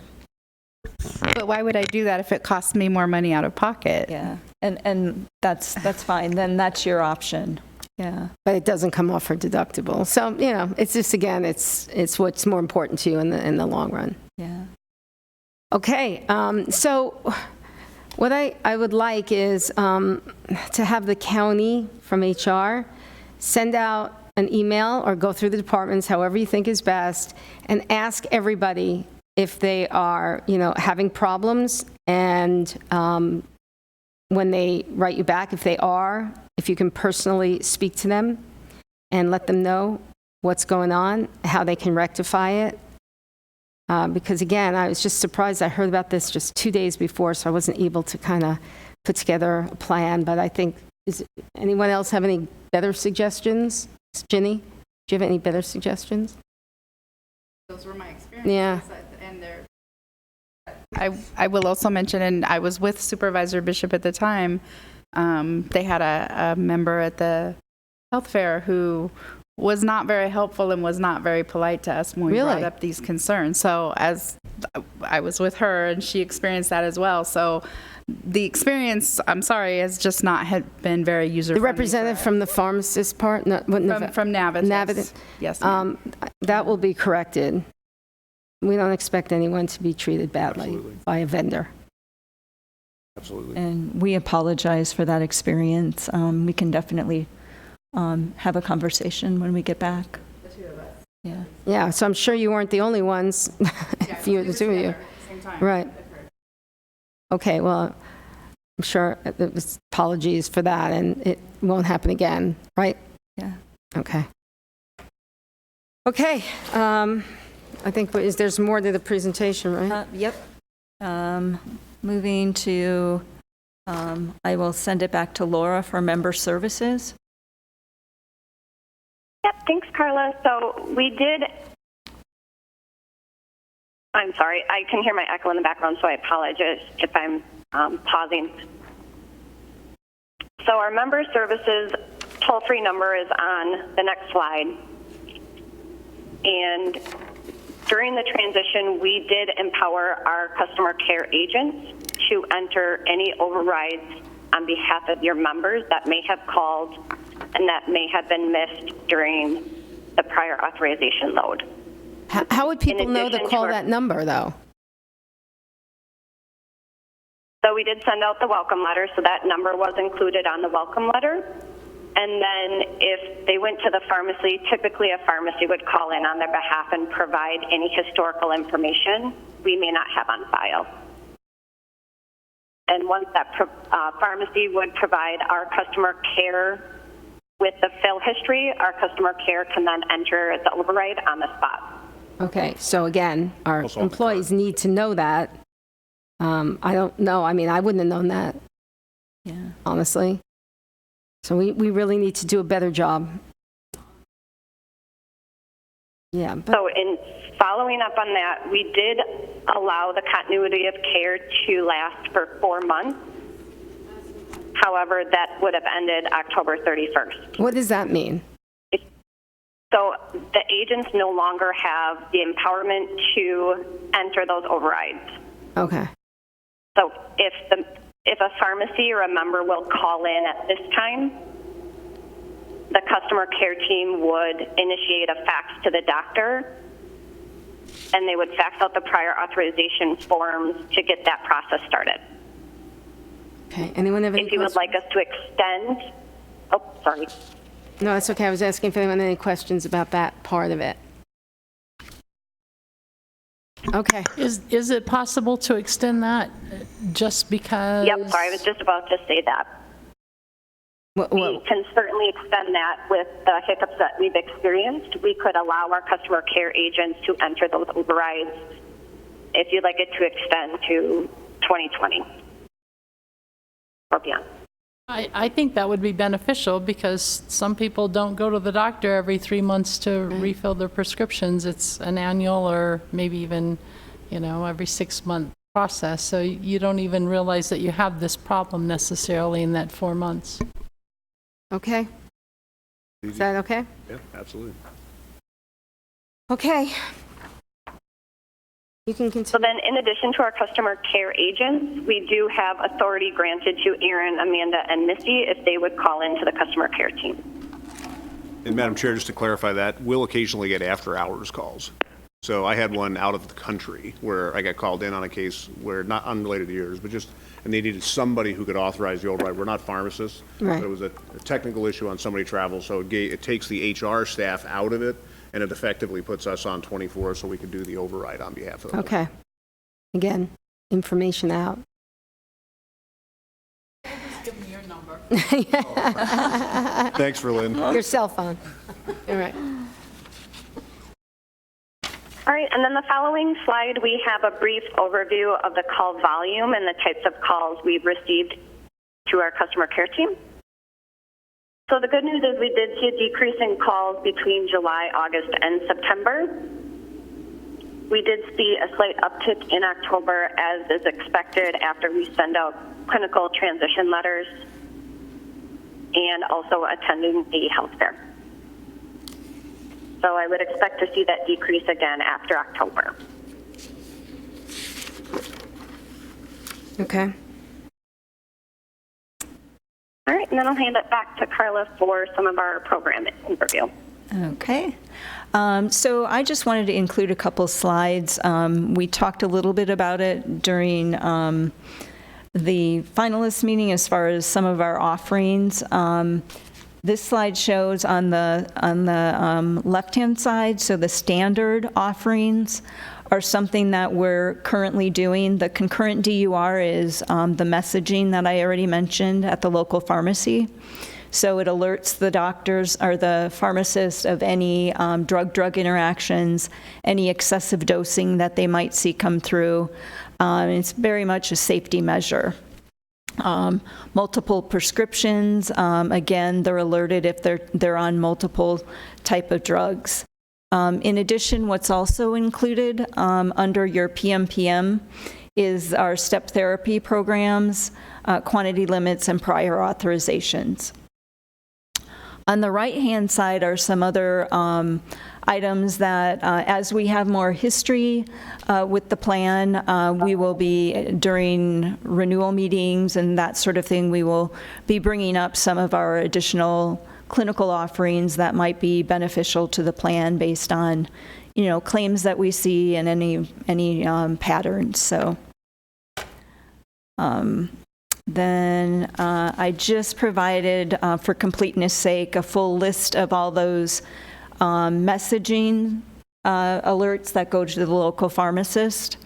But why would I do that if it costs me more money out of pocket? Yeah, and that's fine. Then that's your option. Yeah, but it doesn't come off her deductible. So it's just, again, it's what's more important to you in the long run. Yeah. Okay. So what I would like is to have the county from HR send out an email or go through the departments, however you think is best, and ask everybody if they are, having problems, and when they write you back, if they are, if you can personally speak to them and let them know what's going on, how they can rectify it. Because again, I was just surprised. I heard about this just 2 days before, so I wasn't able to kind of put together a plan. But I think, anyone else have any better suggestions? Ginny, do you have any better suggestions? Those were my experiences. Yeah. And I will also mention, and I was with Supervisor Bishop at the time, they had a member at the health fair who was not very helpful and was not very polite to us when we brought up these concerns. So as I was with her, and she experienced that as well. So the experience, I'm sorry, has just not been very user-friendly. The representative from the pharmacist part? From Navitas. Yes, that will be corrected. We don't expect anyone to be treated badly by a vendor. Absolutely. And we apologize for that experience. We can definitely have a conversation when we get back. The two of us. Yeah. Yeah, so I'm sure you weren't the only ones, if you were the two of you. Right. Okay, well, I'm sure apologies for that, and it won't happen again, right? Yeah. Okay. Okay, I think there's more to the presentation, right? Yep. Moving to, I will send it back to Laura for member services. Yep, thanks, Carla. So we did, I'm sorry, I can hear my echo in the background, so I apologize if I'm pausing. So our member services toll-free number is on the next slide. And during the transition, we did empower our customer care agents to enter any overrides on behalf of your members that may have called and that may have been missed during the prior authorization load. How would people know to call that number, though? So we did send out the welcome letter, so that number was included on the welcome letter. And then if they went to the pharmacy, typically a pharmacy would call in on their behalf and provide any historical information we may not have on file. And once that pharmacy would provide our customer care With the fill history, our customer care can then enter the override on the spot. Okay, so again, our employees need to know that. I don't know, I mean, I wouldn't have known that, honestly. So we really need to do a better job. Yeah. But So in following up on that, we did allow the continuity of care to last for 4 months. However, that would have ended October 31st. what does that mean? So the agents no longer have the empowerment to enter those overrides. Okay. So if a pharmacy or a member will call in at this time, the customer care team would initiate a fax to the doctor, and they would fax out the prior authorization forms to get that process started. Okay, anyone have any If you would like us to extend, oh, sorry. No, that's okay. I was asking if anyone had any questions about that part of it. Okay. Is it possible to extend that just because? Yep, sorry, I was just about to say that. We can certainly extend that with the hiccups that we've experienced. We could allow our customer care agents to enter those overrides if you'd like it to extend to 2020 or beyond. I think that would be beneficial because some people don't go to the doctor every 3 months to refill their prescriptions. It's an annual or maybe even, every 6 month process. So you don't even realize that you have this problem necessarily in that 4 months. Okay. Is that okay? Yeah, absolutely. Okay. You can continue. So then, in addition to our customer care agents, we do have authority granted to Aaron, Amanda, and Missy if they would call into the customer care team. And Madam Chair, just to clarify that, we'll occasionally get after-hours calls. So I had one out of the country where I got called in on a case where, not unrelated to yours, but just, and they needed somebody who could authorize the override. We're not pharmacists. Right. But it was a technical issue on somebody travel, so it takes the HR staff out of it, and it effectively puts us on 24 so we can do the override on behalf of them. Okay. Again, information out. Just give me your number. Thanks, Verlyn. Your cell phone. All right. All right, and then the following slide, we have a brief overview of the call volume and the types of calls we've received to our customer care team. So the good news is we did see a decrease in calls between July, August, and September. We did see a slight uptick in October, as is expected after we send out clinical transition letters and also attending the health fair. So I would expect to see that decrease again after October. Okay. All right, and then I'll hand it back to Carla for some of our program overview. Okay. So I just wanted to include a couple slides. We talked a little bit about it during the finalist meeting as far as some of our offerings. This slide shows on the left-hand side, so the standard offerings are something that we're currently doing. The concurrent DUR is the messaging that I already mentioned at the local pharmacy. So it alerts the doctors or the pharmacist of any drug-drug interactions, any excessive dosing that they might see come through. It's very much a safety measure. Multiple prescriptions, again, they're alerted if they're on multiple type of drugs. In addition, what's also included under your PMPM is our step therapy programs, quantity limits, and prior authorizations. On the right-hand side are some other items that, as we have more history with the plan, we will be, during renewal meetings and that sort of thing, we will be bringing up some of our additional clinical offerings that might be beneficial to the plan based on, claims that we see and any patterns. So. Then I just provided, for completeness sake, a full list of all those messaging alerts that go to the local pharmacist.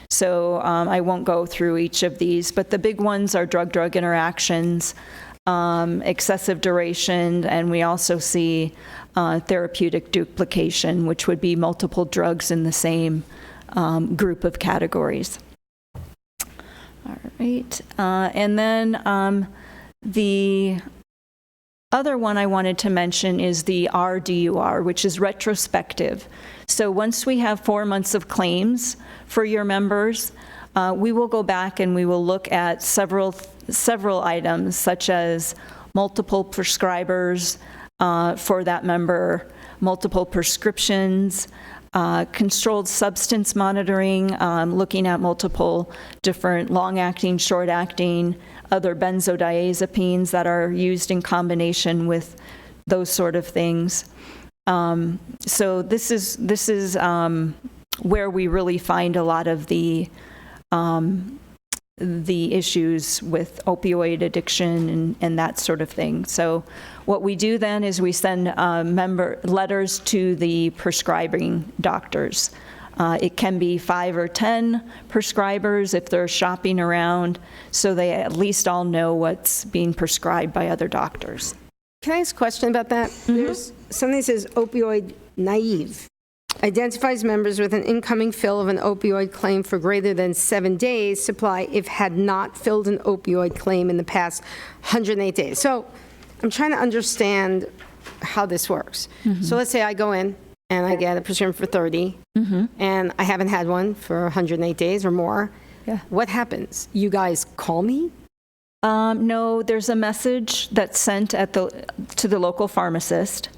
So I won't go through each of these, but the big ones are drug-drug interactions, excessive duration, and we also see therapeutic duplication, which would be multiple drugs in the same group of categories. All right. And then the other one I wanted to mention is the RDUR, which is retrospective. So once we have 4 months of claims for your members, we will go back and we will look at several items, such as multiple prescribers for that member, multiple prescriptions, controlled substance monitoring, looking at multiple different long-acting, short-acting, other benzodiazepines that are used in combination with those sort of things. So this is where we really find a lot of the issues with opioid addiction and that sort of thing. So what we do then is we send member letters to the prescribing doctors. It can be 5 or 10 prescribers if they're shopping around, so they at least all know what's being prescribed by other doctors. Can I ask a question about that? There's something that says opioid naive. Identifies members with an incoming fill of an opioid claim for greater than 7 days supply if had not filled an opioid claim in the past 108 days. So I'm trying to understand how this works. So let's say I go in and I get a prescription for 30, and I haven't had one for 108 days or more. Yeah. What happens? You guys call me? No, there's a message that's sent to the local pharmacist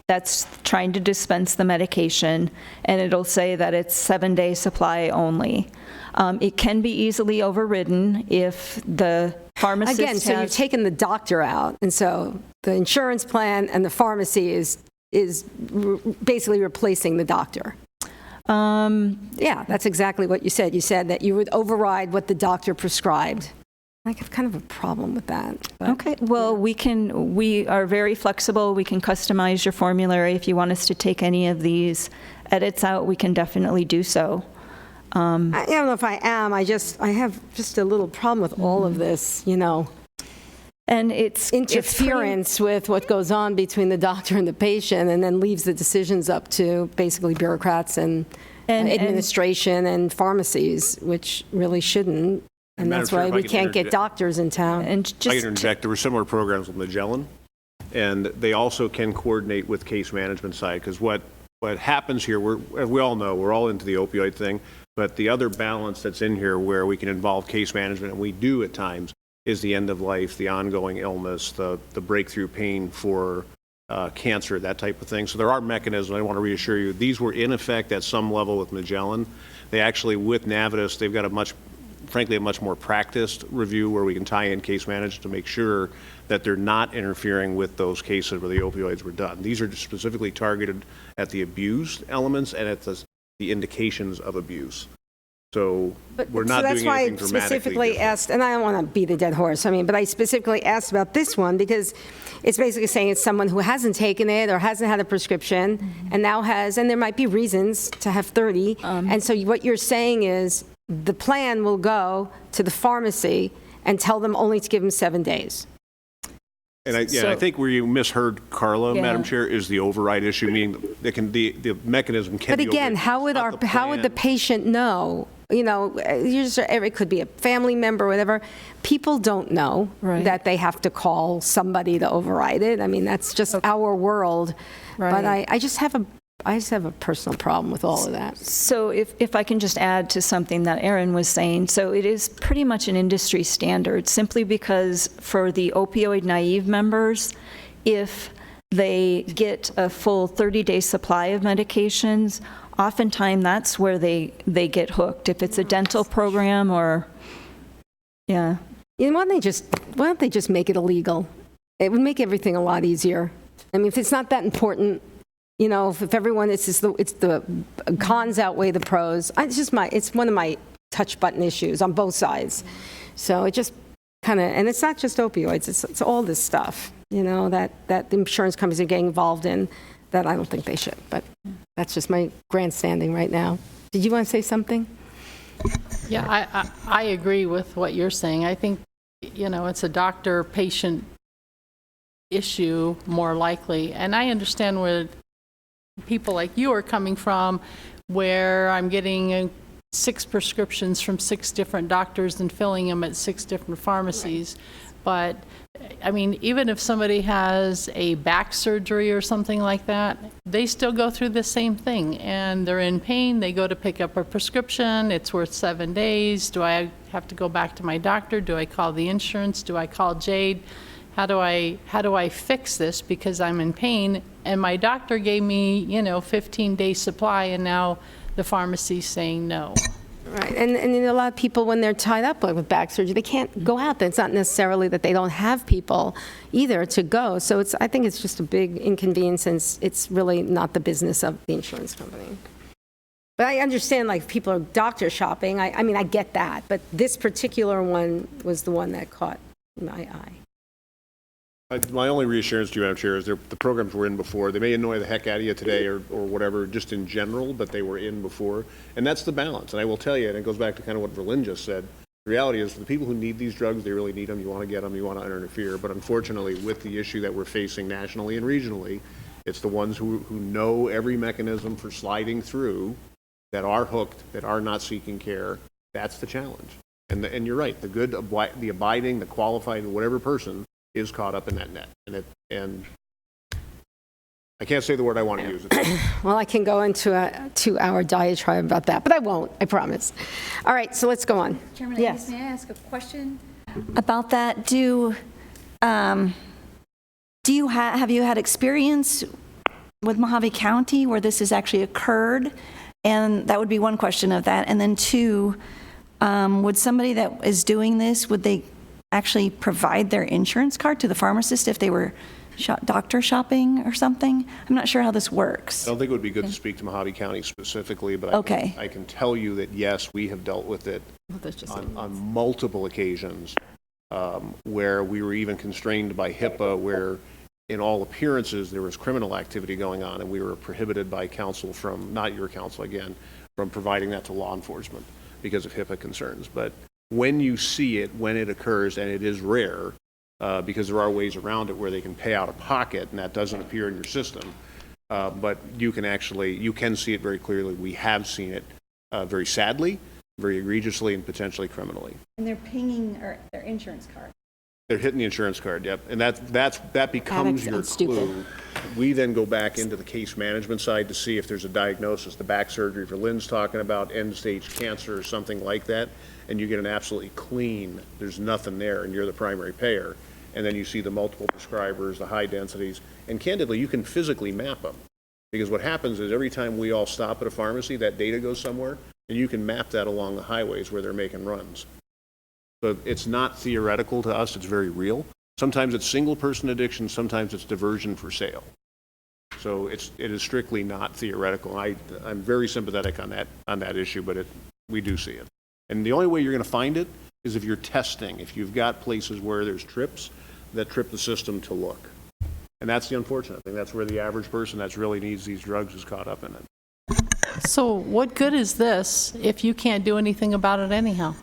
that's trying to dispense the medication, and it'll say that it's 7-day supply only. It can be easily overridden if the pharmacist Again, so you've taken the doctor out, and so the insurance plan and the pharmacy is basically replacing the doctor. Yeah, that's exactly what you said. You said that you would override what the doctor prescribed. I have kind of a problem with that. But. Okay, well, we are very flexible. We can customize your formulary. If you want us to take any of these edits out, we can definitely do so. I don't know if I am. I have just a little problem with all of this, you know. And it's interference with what goes on between the doctor and the patient, and then leaves the decisions up to basically bureaucrats and administration and pharmacies, which really shouldn't. And that's why we can't get doctors in town. And I can interject. There were similar programs with Magellan, and they also can coordinate with case management side, because what happens here, as we all know, we're all into the opioid thing, but the other balance that's in here where we can involve case management, and we do at times, is the end of life, the ongoing illness, the breakthrough pain for cancer, that type of thing. So there are mechanisms. I want to reassure you, these were in effect at some level with Magellan. They actually, with Navitus, they've got frankly, a much more practiced review where we can tie in case management to make sure that they're not interfering with those cases where the opioids were done. These are specifically targeted at the abused elements and at the indications of abuse. So we're not doing anything dramatically that's why I specifically asked, and I don't want to beat a dead horse, but I specifically asked about this one because it's basically saying it's someone who hasn't taken it or hasn't had a prescription and now has, and there might be reasons to have 30. And so what you're saying is the plan will go to the pharmacy and tell them only to give them 7 days. And I think where you misheard Carla, Madam Chair, is the override issue, meaning the mechanism can be But again, how would the patient know? You know, it could be a family member, whatever. People don't know that they have to call somebody to override it. I mean, that's just our world. But I just have a personal problem with all of that. So if I can just add to something that Erin was saying, so it is pretty much an industry standard, simply because for the opioid naive members, if they get a full 30-day supply of medications, oftentimes that's where they get hooked. If it's a dental program or, why don't they just make it illegal? It would make everything a lot easier. I mean, if it's not that important, you know, if everyone, it's the cons outweigh the pros. It's one of my touch button issues on both sides. So it just kind of, and it's not just opioids, it's all this stuff, you know, that the insurance companies are getting involved in that I don't think they should. But that's just my grandstanding right now. Did you want to say something? Yeah, I agree with what you're saying. I think, you know, it's a doctor-patient issue more likely. And I understand where people like you are coming from, where I'm getting 6 prescriptions from 6 different doctors and filling them at 6 different pharmacies. But, I mean, even if somebody has a back surgery or something like that, they still go through the same thing. And they're in pain, they go to pick up a prescription, it's worth 7 days. Do I have to go back to my doctor? Do I call the insurance? Do I call Jade? How do I fix this because I'm in pain? And my doctor gave me, 15-day supply, and now the pharmacy's saying no. Right, and a lot of people, when they're tied up with back surgery, they can't go out. It's not necessarily that they don't have people either to go. So I think it's just a big inconvenience, and it's really not the business of the insurance company. But I understand, like, people are doctor shopping. I mean, I get that. But this particular one was the one that caught my eye. My only reassurance to you, Madam Chair, is the programs were in before. They may annoy the heck out of you today or whatever, just in general, but they were in before. And that's the balance. And I will tell you, and it goes back to kind of what Verlin just said, the reality is for the people who need these drugs, they really need them. You want to get them. You want to interfere. But unfortunately, with the issue that we're facing nationally and regionally, it's the ones who know every mechanism for sliding through that are hooked, that are not seeking care. That's the challenge. And you're right. The abiding, the qualified, whatever person is caught up in that net. And I can't say the word I want to use. Well, I can go into a 2-hour diatribe about that, but I won't, I promise. All right, so let's go on. Chairman, yes. May I ask a question about that? Have you had experience with Mohave County where this has actually occurred? And that would be one question of that. And then 2, would somebody that is doing this, would they actually provide their insurance card to the pharmacist if they were doctor shopping or something? I'm not sure how this works. I don't think it would be good to speak to Mohave County specifically, but I can tell you that, yes, we have dealt with it on multiple occasions where we were even constrained by HIPAA, where in all appearances there was criminal activity going on, and we were prohibited by counsel from, not your counsel again, from providing that to law enforcement because of HIPAA concerns. But when you see it, when it occurs, and it is rare, because there are ways around it where they can pay out of pocket, and that doesn't appear in your system, but you can see it very clearly. We have seen it very sadly, very egregiously, and potentially criminally. And they're pinging their insurance card. They're hitting the insurance card, yep. And that becomes your clue. We then go back into the case management side to see if there's a diagnosis, the back surgery for Lynn's talking about, end-stage cancer or something like that, and you get an absolutely clean, there's nothing there, and you're the primary payer. And then you see the multiple prescribers, the high densities, and candidly, you can physically map them. Because what happens is every time we all stop at a pharmacy, that data goes somewhere, and you can map that along the highways where they're making runs. So it's not theoretical to us, it's very real. Sometimes it's single-person addiction, sometimes it's diversion for sale. So it is strictly not theoretical. I'm very sympathetic on that issue, but we do see it. And the only way you're going to find it is if you're testing, if you've got places where there's trips that trip the system to look. And that's the unfortunate thing. That's where the average person that really needs these drugs is caught up in it. So what good is this if you can't do anything about it anyhow?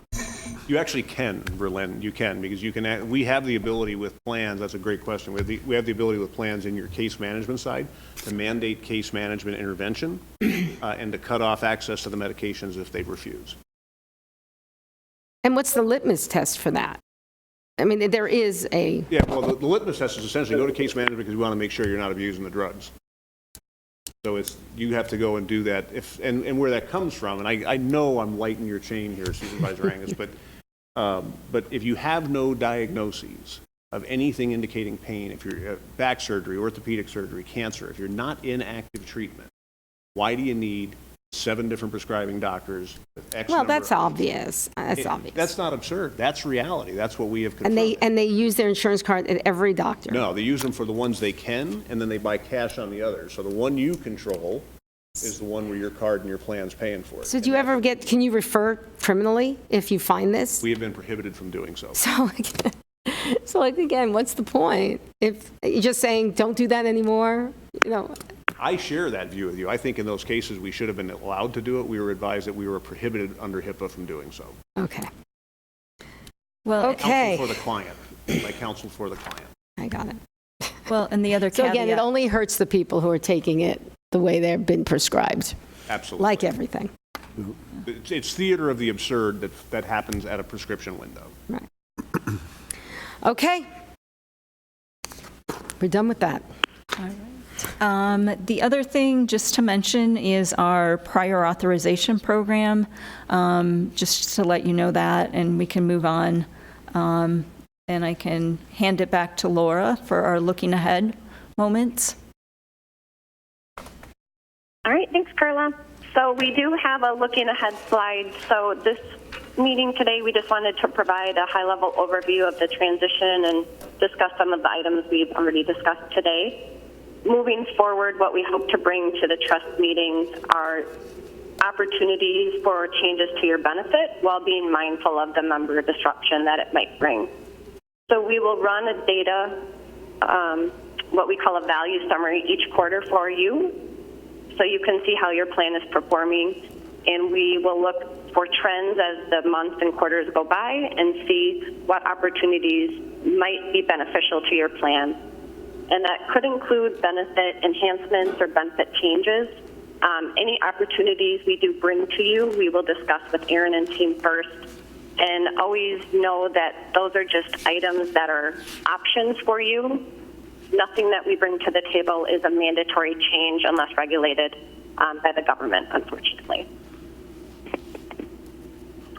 You actually can, Berlin. You can, because we have the ability with plans. That's a great question. We have the ability with plans in your case management side to mandate case management intervention and to cut off access to the medications if they refuse. And what's the litmus test for that? I mean, there is a... Yeah, well, the litmus test is essentially go to case management because we want to make sure you're not abusing the drugs. So you have to go and do that. And where that comes from, and I know I'm lighting your chain here, Supervisor Angus, but if you have no diagnoses of anything indicating pain, if you're back surgery, orthopedic surgery, cancer, if you're not in active treatment, why do you need 7 different prescribing doctors with X Well, that's obvious. That's obvious. That's not absurd. That's reality. That's what we have confirmed. And they use their insurance card at every doctor. No, they use them for the ones they can, and then they buy cash on the others. So the one you control is the one where your card and your plan's paying for it. So do you ever can you refer criminally if you find this? We have been prohibited from doing so. So again, what's the point? If you're just saying, don't do that anymore, I share that view with you. I think in those cases we should have been allowed to do it. We were advised that we were prohibited under HIPAA from doing so. Okay. Well, okay. Counsel for the client. My counsel for the client. I got it. Well, and the other So caveat. again, it only hurts the people who are taking it the way they've been prescribed, Absolutely. like everything. It's theater of the absurd that happens at a prescription window. Okay. We're done with that. The other thing just to mention is our prior authorization program, just to let you know that, and we can move on. And I can hand it back to Laura for our looking ahead moments. All right, thanks, Carla. So we do have a looking ahead slide. So this meeting today, we just wanted to provide a high-level overview of the transition and discuss some of the items we've already discussed today. Moving forward, what we hope to bring to the trust meetings are opportunities for changes to your benefit while being mindful of the member disruption that it might bring. So we will run a data, what we call a value summary each quarter for you, so you can see how your plan is performing, and we will look for trends as the months and quarters go by and see what opportunities might be beneficial to your plan. And that could include benefit enhancements or benefit changes. Any opportunities we do bring to you, we will discuss with Erin and team first. And always know that those are just items that are options for you. Nothing that we bring to the table is a mandatory change unless regulated by the government, unfortunately.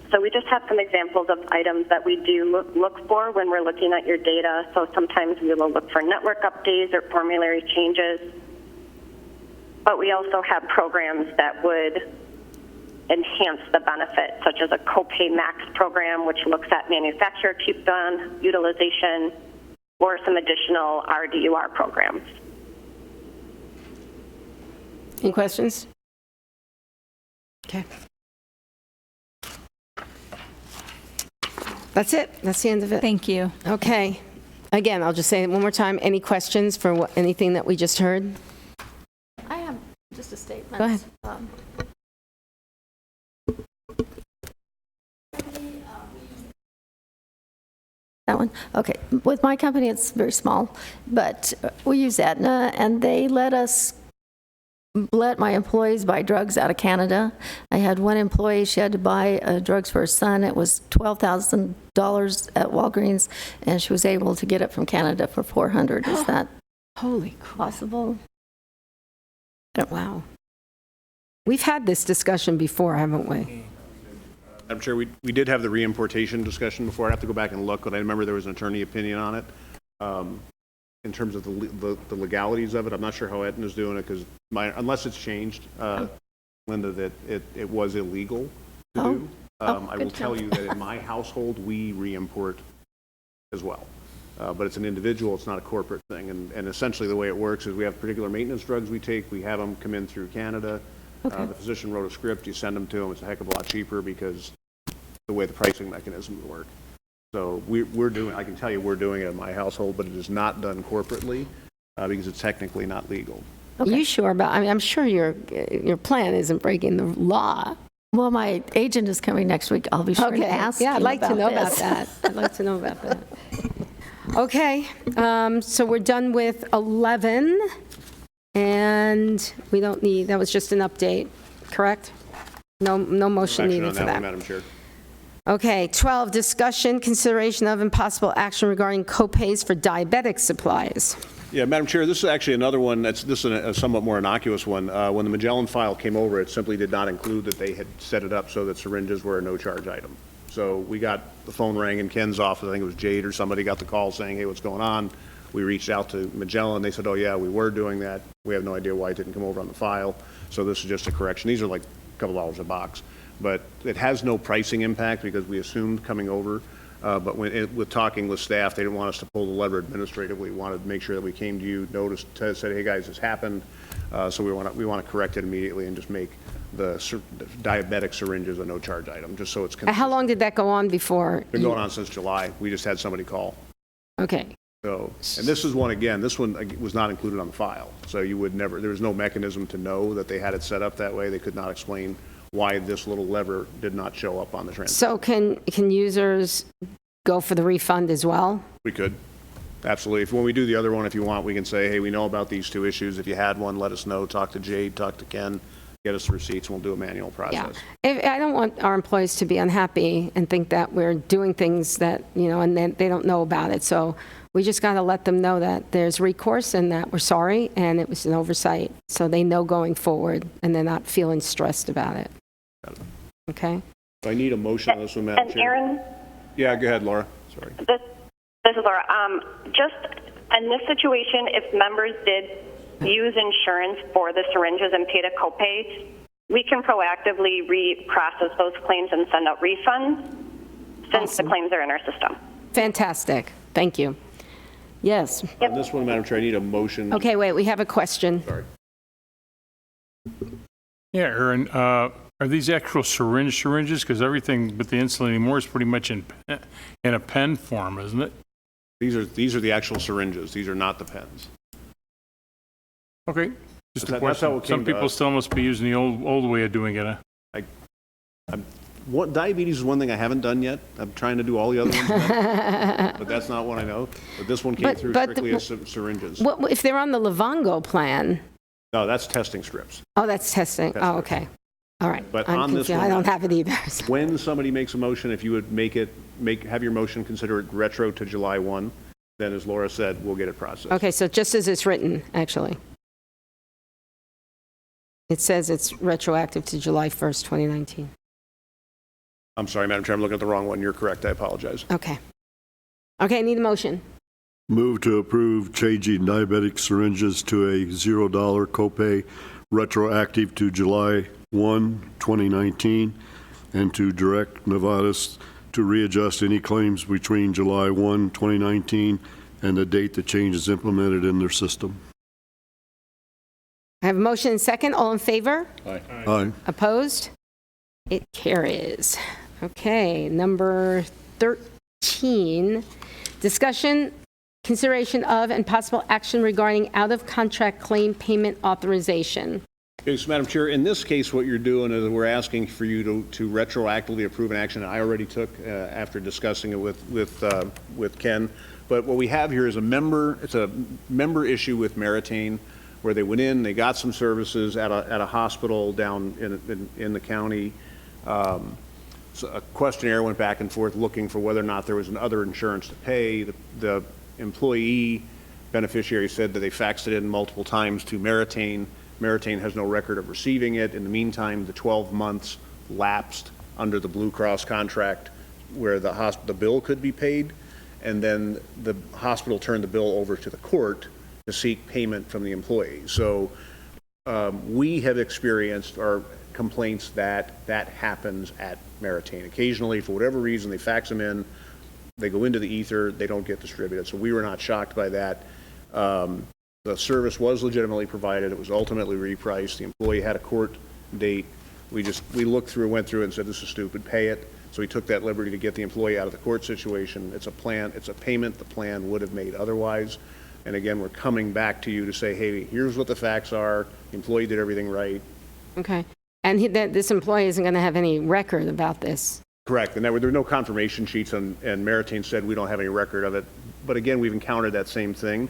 So we just have some examples of items that we do look for when we're looking at your data. So sometimes we will look for network updates or formulary changes. But we also have programs that would enhance the benefit, such as a copay max program, which looks at manufacturer coupon utilization, or some additional RDUR programs. Any questions? Okay. That's it. That's the end of it. Thank you. Okay. Again, I'll just say it one more time. Any questions for anything that we just heard? I have just a statement. Go ahead. That one? Okay. With my company, it's very small, but we use Aetna, and they let my employees buy drugs out of Canada. I had one employee, she had to buy drugs for her son. It was $12,000 at Walgreens, and she was able to get it from Canada for $400. Is that holy possible? Wow. We've had this discussion before, haven't we? I'm sure we did have the reimportation discussion before. I have to go back and look, but I remember there was an attorney opinion on it. In terms of the legalities of it, I'm not sure how Aetna's doing it, because unless it's changed, Linda, that it was illegal to do. I will tell you that in my household, we reimport as well. But it's an individual, it's not a corporate thing. And essentially the way it works is we have particular maintenance drugs we take, we have them come in through Canada. Okay. The physician wrote a script, you send them to them, it's a heck of a lot cheaper because the way the pricing mechanisms work. So we're doing, I can tell you we're doing it in my household, but it is not done corporately because it's technically not legal. Are you sure about, I mean, I'm sure your plan isn't breaking the law. Well, my agent is coming next week. I'll be sure to ask Yeah, I'd him like to know about this. that. I'd like to know about that. Okay, so we're done with 11, and we don't need, that was just an update, correct? No motion Action needed on for that that. one, Madam Chair. Okay, 12, discussion, consideration of, and possible action regarding copays for diabetic supplies. Yeah, Madam Chair, this is actually another one this is a somewhat more innocuous one. When the Magellan file came over, it simply did not include that they had set it up so that syringes were a no-charge item. So we got, the phone rang in Ken's office, I think it was Jade or somebody got the call saying, hey, what's going on? We reached out to Magellan, they said, oh yeah, we were doing that. We have no idea why it didn't come over on the file. So this is just a correction. These are like a couple dollars a box. But it has no pricing impact because we assumed coming over. But with talking with staff, they didn't want us to pull the lever administratively. We wanted to make sure that we came to you, noticed, said, hey guys, this happened. So we want to correct it immediately and just make the diabetic syringes a no-charge item, just so it's consistent. How long did that go on before? It's been going on since July. We just had somebody call. Okay. So, and this is one, again, this one was not included on the file. So you would never, there was no mechanism to know that they had it set up that way. They could not explain why this little lever did not show up on the transaction. So can users go for the refund as well? We could. Absolutely. When we do the other one, if you want, we can say, hey, we know about these two issues. If you had one, let us know. Talk to Jade, talk to Ken, get us the receipts, and we'll do a manual process. I don't want our employees to be unhappy and think that we're doing things that, and then they don't know about it. So we just got to let them know that there's recourse and that we're sorry and it was an oversight. So they know going forward and they're not feeling stressed about it. Okay? So I need a motion on this one, Madam And Chair. Aaron, Yeah, go ahead, Laura. Sorry. this is Laura. Just in this situation, if members did use insurance for the syringes and paid a copay, we can proactively reprocess those claims and send out refunds since the claims are in our system. Fantastic. Thank you. Yes. On this one, Madam Chair, I need a motion. Okay, wait, we have a question. Sorry. Yeah, Aaron, are these actual syringes? Because everything but the insulin anymore is pretty much in a pen form, isn't it? These are the actual syringes. These are not the pens. Okay. Just a That's question. how it came Some to people us. still must be using the old way of doing it. Diabetes is one thing I haven't done yet. I'm trying to do all the other ones, but that's not one I know. But this one came through strictly as syringes. What, if they're on the Livongo plan? No, that's testing strips. Oh, that's testing. Oh, okay. All right. But I'm on this confused. one, I don't have it either. When somebody makes a motion, if you would have your motion consider it retro to July 1, then as Laura said, we'll get it processed. Okay, so just as it's written, actually. It says it's retroactive to July 1st, 2019. I'm sorry, Madam Chair, I'm looking at the wrong one. You're correct. I apologize. Okay. Okay, I need a motion. Move to approve changing diabetic syringes to a $0 copay retroactive to July 1, 2019, and to direct Novartis to readjust any claims between July 1, 2019 and the date the change is implemented in their system. I have a motion and second. All in favor? Aye. Aye. Opposed? It carries. Okay, number 13, discussion, consideration of, and possible action regarding out-of-contract claim payment authorization. Okay, so Madam Chair, in this case, what you're doing is we're asking for you to retroactively approve an action I already took after discussing it with Ken. But what we have here is it's a member issue with Meritain, where they went in, they got some services at a hospital down in the county. So a questionnaire went back and forth looking for whether or not there was another insurance to pay. The employee beneficiary said that they faxed it in multiple times to Meritain. Meritain has no record of receiving it. In the meantime, the 12 months lapsed under the Blue Cross contract where the bill could be paid, and then the hospital turned the bill over to the court to seek payment from the employee. So we have experienced complaints that happens at Meritain. Occasionally, for whatever reason, they fax them in, they go into the ether, they don't get distributed. So we were not shocked by that. The service was legitimately provided. It was ultimately repriced. The employee had a court date. We went through it and said, this is stupid, pay it. So we took that liberty to get the employee out of the court situation. It's a payment the plan would have made otherwise. And again, we're coming back to you to say, hey, here's what the facts are. The employee did everything right. Okay. And this employee isn't going to have any record about this. Correct. And there were no confirmation sheets, and Meritain said we don't have any record of it. But again, we've encountered that same thing.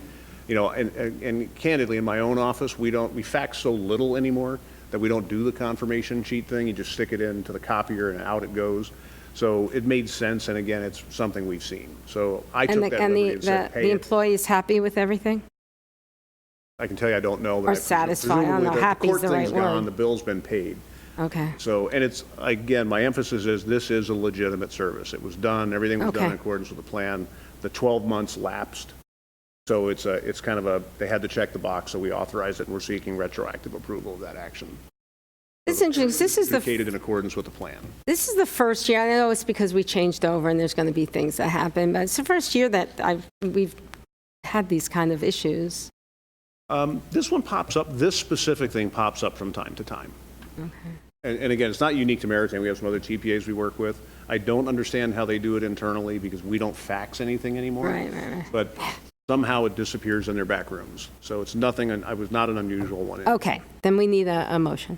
And candidly, in my own office, we fax so little anymore that we don't do the confirmation sheet thing. You just stick it into the copier and out it goes. So it made sense, and again, it's something we've seen. So I took that liberty and said, pay the it. employee is happy with everything? I can tell you I don't know. Or satisfied, I don't know, happy is the right court thing's gone, word. the bill's been paid. Okay. So, and it's, again, my emphasis is this is a legitimate service. It was done, everything was done in accordance with the plan. The 12 months lapsed. So it's kind of they had to check the box, so we authorized it, and we're seeking retroactive approval of that action. It's interesting. This is Indicated in accordance with the plan. This is the first year. I know it's because we changed over and there's going to be things that happen, but it's the first year that we've had these kind of issues. This one pops up. This specific thing pops up from time to time. Okay. And again, it's not unique to Meritain. We have some other TPAs we work with. I don't understand how they do it internally because we don't fax anything anymore. Right. But somehow it disappears in their back rooms. So it's nothing. I was not an unusual one. Okay. Then we need a motion.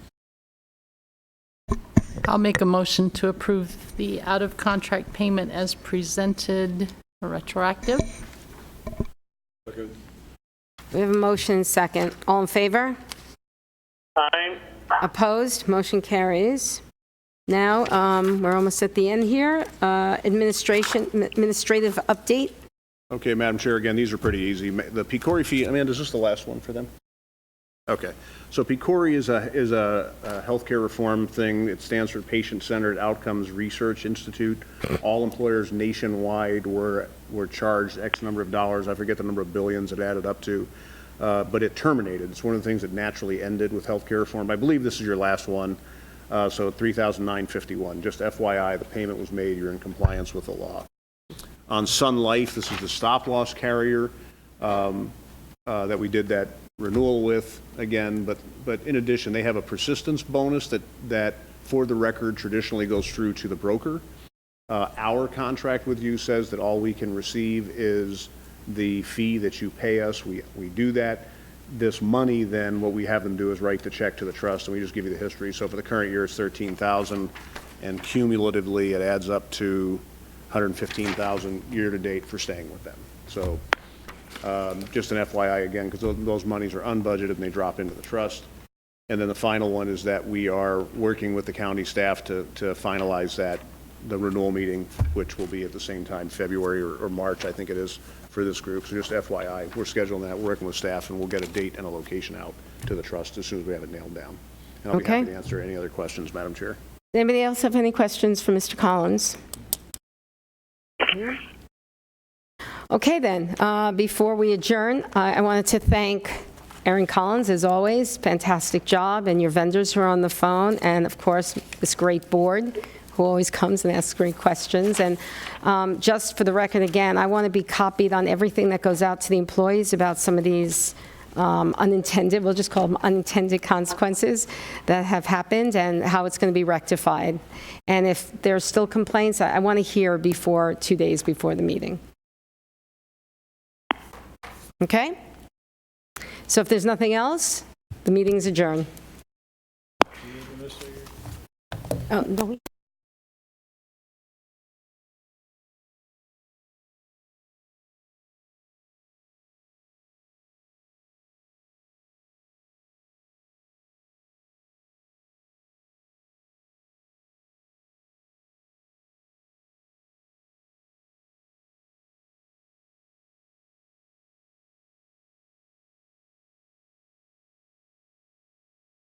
I'll make a motion to approve the out-of-contract payment as presented, retroactive. We have a motion and second. All in favor? Aye. Opposed? Motion carries. Now, we're almost at the end here. Administrative update. Okay, Madam Chair, again, these are pretty easy. The PCORI fee, Amanda, is this the last one for them? Okay. So PCORI is a healthcare reform thing. It stands for Patient-Centered Outcomes Research Institute. All employers nationwide were charged X number of dollars. I forget the number of billions it added up to. But it terminated. It's one of the things that naturally ended with healthcare reform. I believe this is your last one. So $3,951. Just FYI, the payment was made. You're in compliance with the law. On Sun Life, this is the stop-loss carrier that we did that renewal with again. But in addition, they have a persistence bonus that for the record, traditionally goes through to the broker. Our contract with you says that all we can receive is the fee that you pay us. We do that. This money, then, what we have them do is write the check to the trust, and we just give you the history. So for the current year, it's $13,000, and cumulatively, it adds up to $115,000 year-to-date for staying with them. So just an FYI again, because those monies are unbudgeted and they drop into the trust. And then the final one is that we are working with the county staff to finalize the renewal meeting, which will be at the same time, February or March, I think it is, for this group. So just FYI, we're scheduling that, we're working with staff, and we'll get a date and a location out to the trust as soon as we have it nailed down. And I'll be happy to answer any other questions, Madam Chair. Anybody else have any questions for Mr. Collins? Okay, then, before we adjourn, I wanted to thank Erin Collins, as always. Fantastic job, and your vendors who are on the phone, and of course, this great board who always comes and asks great questions. And just for the record, again, I want to be copied on everything that goes out to the employees about some of these unintended, we'll just call them unintended consequences that have happened and how it's going to be rectified. And if there's still complaints, I want to hear before 2 days before the meeting. Okay? So if there's nothing else, the meeting's adjourned. Oh, no,